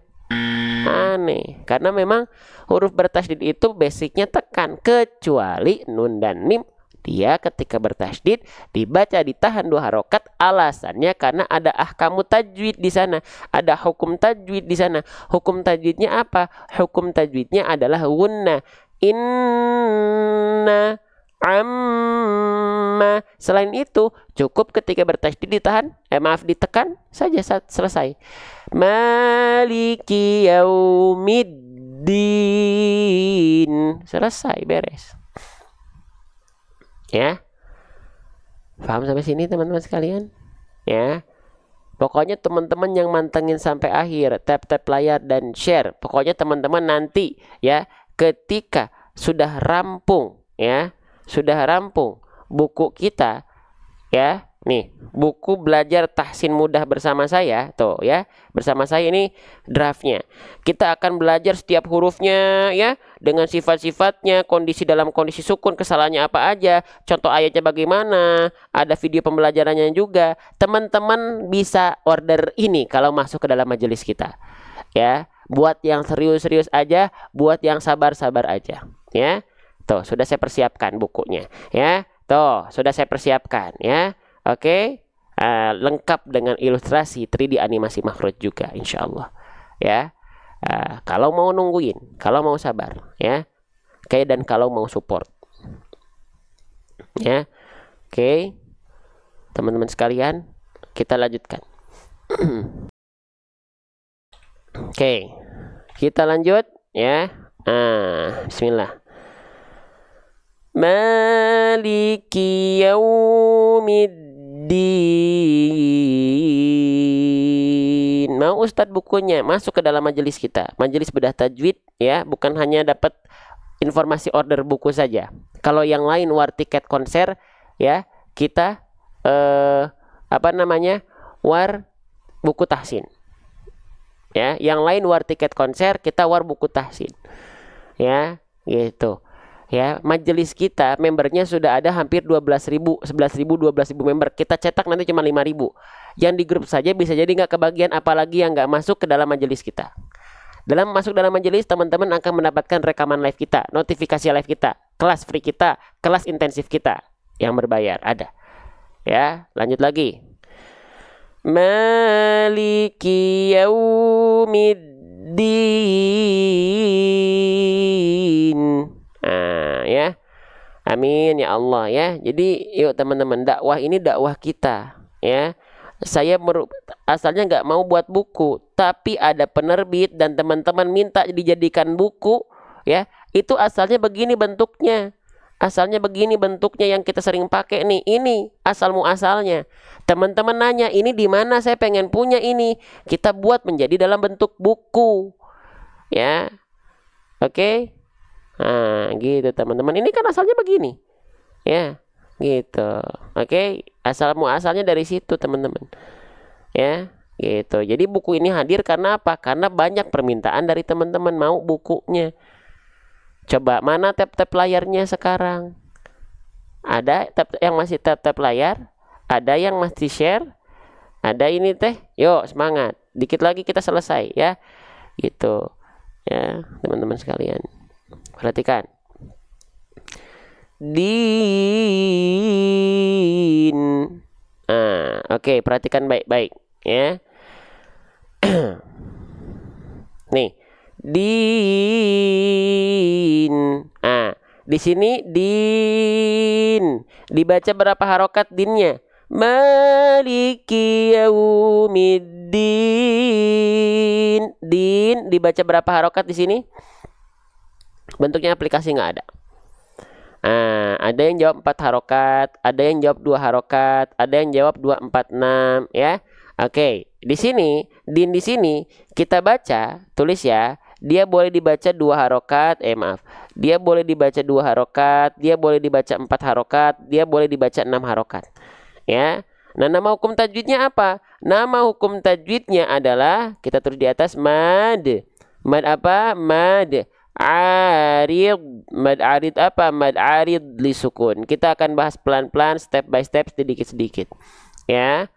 Aneh. Karena memang huruf bertasydid itu basicnya tekan, kecuali nun dan mim. Dia ketika bertasydid dibaca ditahan 2 harokat. Alasannya karena ada ahkamu tajwid di sana, ada hukum tajwid di sana. Hukum tajwidnya apa? Hukum tajwidnya adalah gunnah. Inna, amma. Selain itu cukup ketika bertasydid ditahan, ditekan saja, selesai. Maliki yaumiddin, selesai, beres ya. Paham sampai sini teman-teman sekalian ya? Pokoknya teman-teman yang mantengin sampai akhir, tap-tap layar dan share. Pokoknya teman-teman nanti ya, ketika sudah rampung ya, sudah rampung buku kita ya, nih buku belajar tahsin mudah bersama saya tuh ya, bersama saya ini draftnya. Kita akan belajar setiap hurufnya ya, dengan sifat-sifatnya, kondisi dalam kondisi sukun, kesalahannya apa aja, contoh ayatnya bagaimana, ada video pembelajarannya juga. Teman-teman bisa order ini kalau masuk ke dalam majelis kita ya. Buat yang serius-serius aja, buat yang sabar-sabar aja ya. Tuh, sudah saya persiapkan bukunya ya. Tuh, sudah saya persiapkan ya. Oke. Lengkap dengan ilustrasi 3D animasi makhraj juga insyaallah ya. Kalau mau nungguin, kalau mau sabar ya. Oke, dan kalau mau support ya. Oke. Teman-teman sekalian, kita lanjutkan. Oke, kita lanjut ya. Bismillah. Maliki yaumiddin. Mau Ustadz bukunya? Masuk ke dalam majelis kita, Majelis Bedah Tajwid ya. Bukan hanya dapat informasi order buku saja. Kalau yang lain war tiket konser ya, kita war buku tahsin. Ya, yang lain war tiket konser, kita war buku tahsin. Ya, gitu. Ya, majelis kita membernya sudah ada hampir 12.000, 11.000, 12.000 member. Kita cetak nanti cuma 5.000. Yang di grup saja bisa jadi nggak kebagian, apalagi yang nggak masuk ke dalam majelis kita. Masuk dalam majelis, teman-teman akan mendapatkan rekaman live kita, notifikasi live kita, kelas free kita, kelas intensif kita yang berbayar ada. Ya, lanjut lagi. Maliki yaumiddin. Nah, ya. Amin ya Allah ya. Jadi yuk teman-teman, dakwah ini dakwah kita ya. Saya asalnya nggak mau buat buku, tapi ada penerbit dan teman-teman minta dijadikan buku ya. Itu asalnya begini bentuknya. Asalnya begini bentuknya yang kita sering pakai nih. Ini asal muasalnya. Teman-teman nanya, ini di mana saya pengen punya ini? Kita buat menjadi dalam bentuk buku. Ya. Oke. Nah, gitu teman-teman. Ini kan asalnya begini. Ya. Gitu. Oke, asalnya dari situ teman-teman. Ya, gitu. Jadi buku ini hadir karena apa? Karena banyak permintaan dari teman-teman mau bukunya. Coba mana tab-tab layarnya sekarang? Ada tab yang masih tab-tab layar, ada yang masih share, ada ini teh. Yuk, semangat. Dikit lagi kita selesai ya. Gitu. Ya, teman-teman sekalian. Perhatikan. Din. Oke, perhatikan baik-baik ya. Nih, din. Di sini din. Dibaca berapa harokat dinnya? Maliki yaumiddin. Din dibaca berapa harokat di sini? Bentuknya aplikasi nggak ada. Ada yang jawab 4 harokat, ada yang jawab 2 harokat, ada yang jawab 2, 4, 6 ya. Oke, di sini din di sini kita baca, tulis ya. Dia boleh dibaca 2 harokat, Dia boleh dibaca 2 harokat, dia boleh dibaca 4 harokat, dia boleh dibaca 6 harokat. Ya. Nah, nama hukum tajwidnya apa? Nama hukum tajwidnya adalah kita tulis di atas mad. Mad apa? Mad arid. Mad arid apa? Mad arid li sukun. Kita akan bahas pelan-pelan, step by step, sedikit-sedikit. Ya.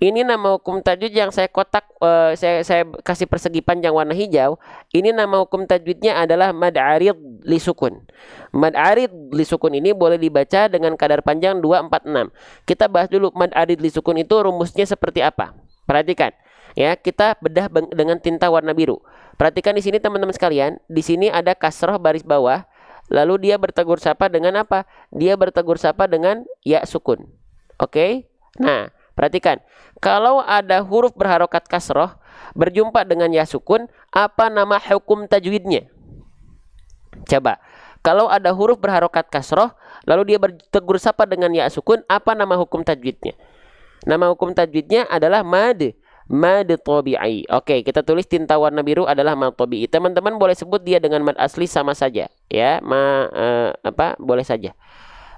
Ini nama hukum tajwid yang saya kotak, saya kasih persegi panjang warna hijau. Ini nama hukum tajwidnya adalah mad arid li sukun. Mad arid li sukun ini boleh dibaca dengan kadar panjang 2, 4, 6. Kita bahas dulu mad arid li sukun itu rumusnya seperti apa. Perhatikan. Ya, kita bedah dengan tinta warna biru. Perhatikan di sini teman-teman sekalian, di sini ada kasroh baris bawah, lalu dia bertegur sapa dengan apa? Dia bertegur sapa dengan ya sukun. Oke? Nah, perhatikan, kalau ada huruf berharokat kasroh berjumpa dengan ya sukun, apa nama hukum tajwidnya? Coba, kalau ada huruf berharokat kasroh, lalu dia bertegur sapa dengan ya sukun, apa nama hukum tajwidnya? Nama hukum tajwidnya adalah mad tabi'i. Oke, kita tulis tinta warna biru adalah mad tabi'i. Teman-teman boleh sebut dia dengan mad asli sama saja, ya. Boleh saja.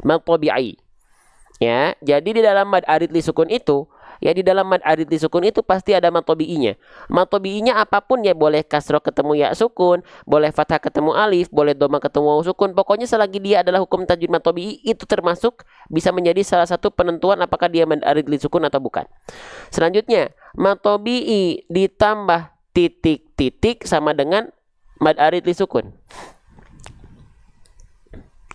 Mad tabi'i. Ya, jadi di dalam mad arid li sukun itu, ya di dalam mad arid li sukun itu pasti ada mad tabi'inya. Mad tabi'inya apapun ya, boleh kasroh ketemu ya sukun, boleh fathah ketemu alif, boleh dhamma ketemu waw sukun. Pokoknya selagi dia adalah hukum tajwid mad tabi'i, itu termasuk bisa menjadi salah satu penentuan apakah dia mad arid li sukun atau bukan. Selanjutnya, mad tabi'i ditambah titik-titik sama dengan mad arid li sukun.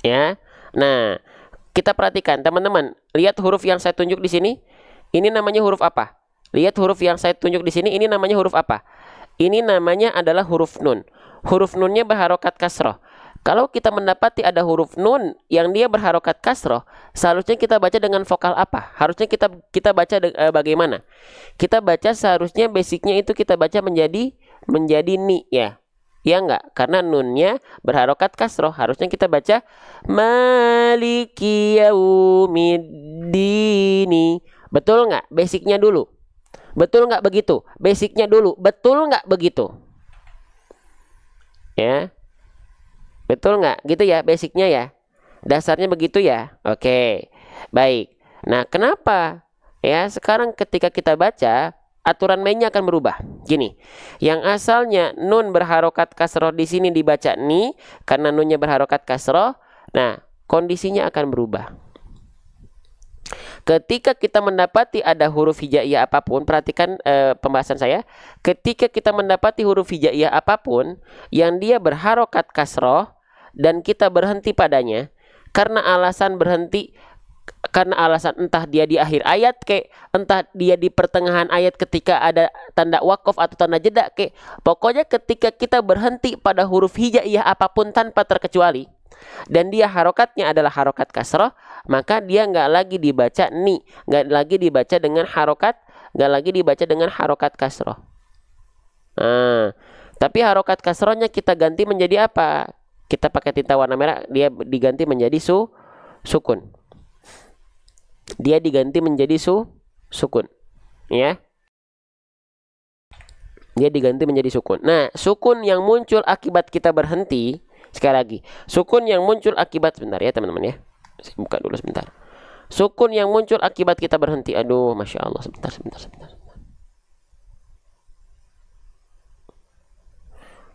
Ya. Nah, kita perhatikan teman-teman, lihat huruf yang saya tunjuk di sini. Ini namanya huruf apa? Lihat huruf yang saya tunjuk di sini, ini namanya huruf apa? Ini namanya adalah huruf nun. Huruf nunnya berharokat kasroh. Kalau kita mendapati ada huruf nun yang dia berharokat kasroh, seharusnya kita baca dengan vokal apa? Harusnya kita baca bagaimana? Kita baca seharusnya basicnya itu kita baca menjadi ni ya. Ya enggak, karena nunnya berharokat kasroh. Harusnya kita baca maliki yaumiddini. Betul enggak? Basicnya dulu. Betul enggak begitu? Basicnya dulu. Betul enggak begitu? Ya. Betul nggak? Gitu ya basicnya ya. Dasarnya begitu ya. Oke. Baik. Nah, kenapa? Ya, sekarang ketika kita baca, aturan mainnya akan berubah. Gini. Yang asalnya nun berharokat kasroh di sini dibaca ni karena nunnya berharokat kasroh. Nah, kondisinya akan berubah. Ketika kita mendapati ada huruf hijaiyah apapun, perhatikan pembahasan saya. Ketika kita mendapati huruf hijaiyah apapun yang dia berharokat kasroh dan kita berhenti padanya, karena alasan berhenti, karena alasan entah dia di akhir ayat kek, entah dia di pertengahan ayat ketika ada tanda wakaf atau tanda jeda kek, pokoknya ketika kita berhenti pada huruf hijaiyah apapun tanpa terkecuali dan dia harokatnya adalah harokat kasroh, maka dia nggak lagi dibaca ni, nggak lagi dibaca dengan harokat, nggak lagi dibaca dengan harokat kasroh. Nah, tapi harokat kasrohnya kita ganti menjadi apa? Kita pakai tinta warna merah, dia diganti menjadi sukun. Dia diganti menjadi sukun, ya. Dia diganti menjadi sukun. Nah, sukun yang muncul akibat kita berhenti, sekali lagi, sukun yang muncul akibat, sebentar ya teman-teman ya. Saya buka dulu sebentar. Sukun yang muncul akibat kita berhenti. Aduh, Masya Allah, sebentar.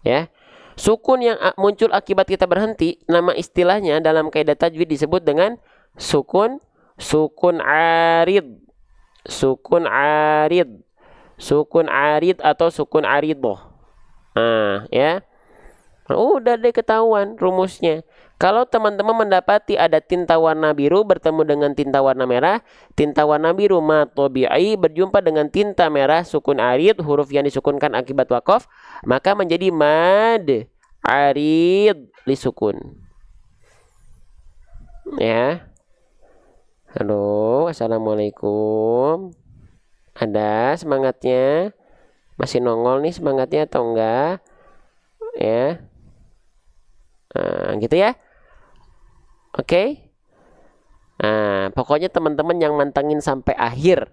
Ya. Sukun yang muncul akibat kita berhenti, nama istilahnya dalam kaidah tajwid disebut dengan sukun arid. Sukun arid atau sukun aridoh. Nah, ya. Udah deh ketahuan rumusnya. Kalau teman-teman mendapati ada tinta warna biru bertemu dengan tinta warna merah, tinta warna biru matobi'i berjumpa dengan tinta merah sukun arid, huruf yang disukunkan akibat wakaf, maka menjadi mad arid lisukun. Ya. Halo, assalamualaikum. Ada semangatnya? Masih nongol nih semangatnya atau enggak? Ya. Nah, gitu ya. Oke. Nah, pokoknya teman-teman yang mantengin sampai akhir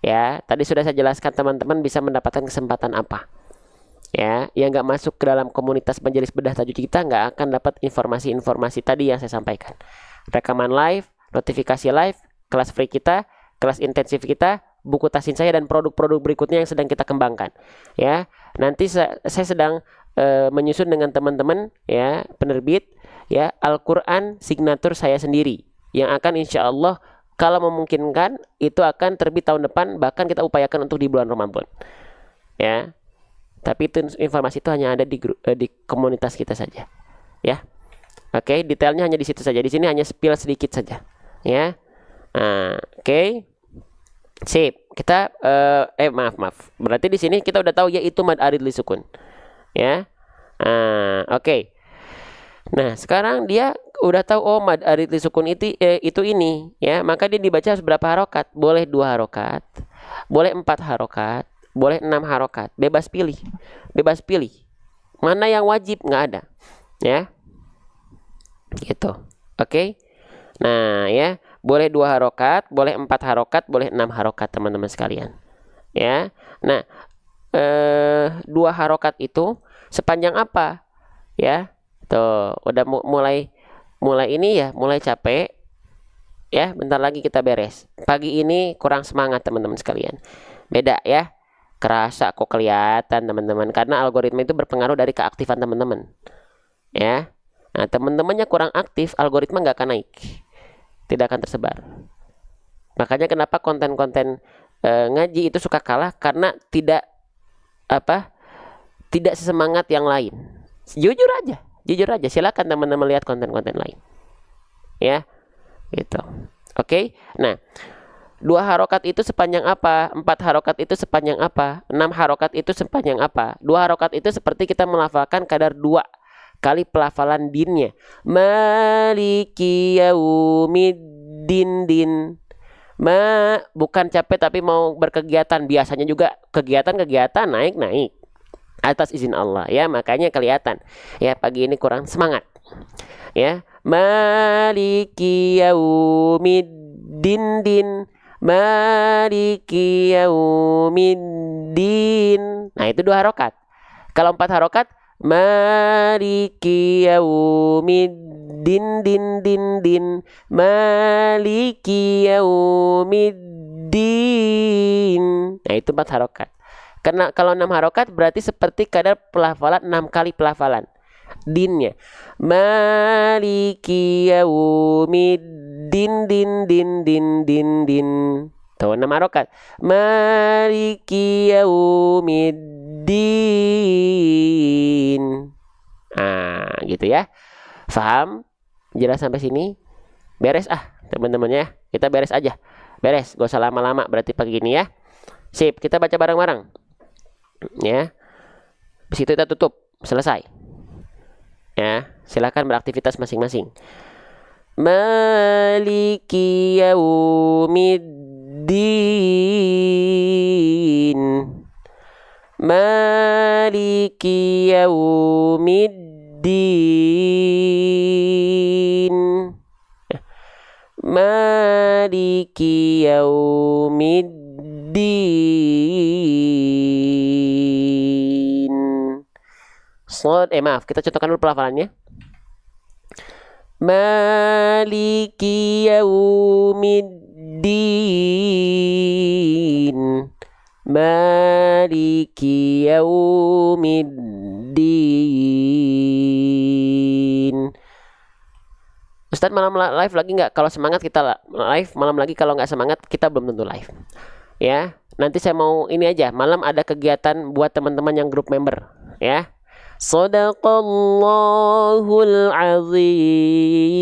ya. Tadi sudah saya jelaskan teman-teman bisa mendapatkan kesempatan apa. Ya, yang nggak masuk ke dalam komunitas majelis bedah tajwid kita nggak akan dapat informasi-informasi tadi yang saya sampaikan. Rekaman live, notifikasi live, kelas free kita, kelas intensif kita, buku tasin saya dan produk-produk berikutnya yang sedang kita kembangkan. Ya, nanti saya sedang menyusun dengan teman-teman ya penerbit ya Al-Quran signatur saya sendiri yang akan insya Allah kalau memungkinkan itu akan terbit tahun depan, bahkan kita upayakan untuk di bulan Ramadan ya. Tapi itu informasi itu hanya ada di komunitas kita saja ya. Oke, detailnya hanya di situ saja, di sini hanya spill sedikit saja ya. Oke. Sip, kita maaf. Berarti di sini kita udah tahu yaitu mad arid li sukun. Ya. Oke. Nah, sekarang dia udah tahu oh mad arid li sukun itu ini ya, maka dia dibaca berapa harokat? Boleh 2 harokat, boleh 4 harokat, boleh 6 harokat. Bebas pilih. Mana yang wajib? Nggak ada. Ya. Gitu. Oke. Nah, ya, boleh 2 harokat, boleh 4 harokat, boleh 6 harokat teman-teman sekalian. Ya. Nah, 2 harokat itu sepanjang apa? Ya. Tuh, udah mulai ini ya, mulai capek. Ya, bentar lagi kita beres. Pagi ini kurang semangat teman-teman sekalian. Beda ya. Kerasa kok kelihatan teman-teman, karena algoritma itu berpengaruh dari keaktifan teman-teman. Ya. Nah, teman-temannya kurang aktif, algoritma nggak akan naik. Tidak akan tersebar. Makanya kenapa konten-konten ngaji itu suka kalah, karena tidak sesemangat yang lain. Jujur aja. Silakan teman-teman lihat konten-konten lain. Ya. Gitu. Oke. Nah, 2 harokat itu sepanjang apa? 4 harokat itu sepanjang apa? 6 harokat itu sepanjang apa? 2 harokat itu seperti kita melafalkan kadar 2 kali pelafalan dinnya. Maliki yaumiddin din. Bukan capek tapi mau berkegiatan. Biasanya juga kegiatan naik atas izin Allah ya, makanya kelihatan ya pagi ini kurang semangat ya. Maliki yaumiddin din. Maliki yaumiddin. Nah, itu 2 harokat. Kalau 4 harokat Maliki yaumiddin din din din. Maliki yaumiddin. Nah, itu 4 harokat. Karena kalau 6 harokat berarti seperti kadar pelafalan 6 kali pelafalan dinnya. Maliki yaumiddin din din din din din. Tuh 6 harokat. Maliki yaumiddin. Ah, gitu ya. Faham? Jelas sampai sini? Beres teman-teman ya. Kita beres aja. Beres, gak usah lama-lama berarti pagi ini ya. Sip, kita baca bareng-bareng. Ya. Di situ kita tutup, selesai. Ya, silakan beraktivitas masing-masing. Maliki yaumiddin. Maliki yaumiddin. Maliki yaumiddin. Maaf, kita contohkan dulu pelafalannya. Maliki yaumiddin. Maliki yaumiddin. Ustadz, malam live lagi nggak? Kalau semangat kita live malam lagi, kalau nggak semangat kita belum tentu live. Ya, nanti saya mau ini aja, malam ada kegiatan buat teman-teman yang grup member. Ya, Shadaqallahul azim.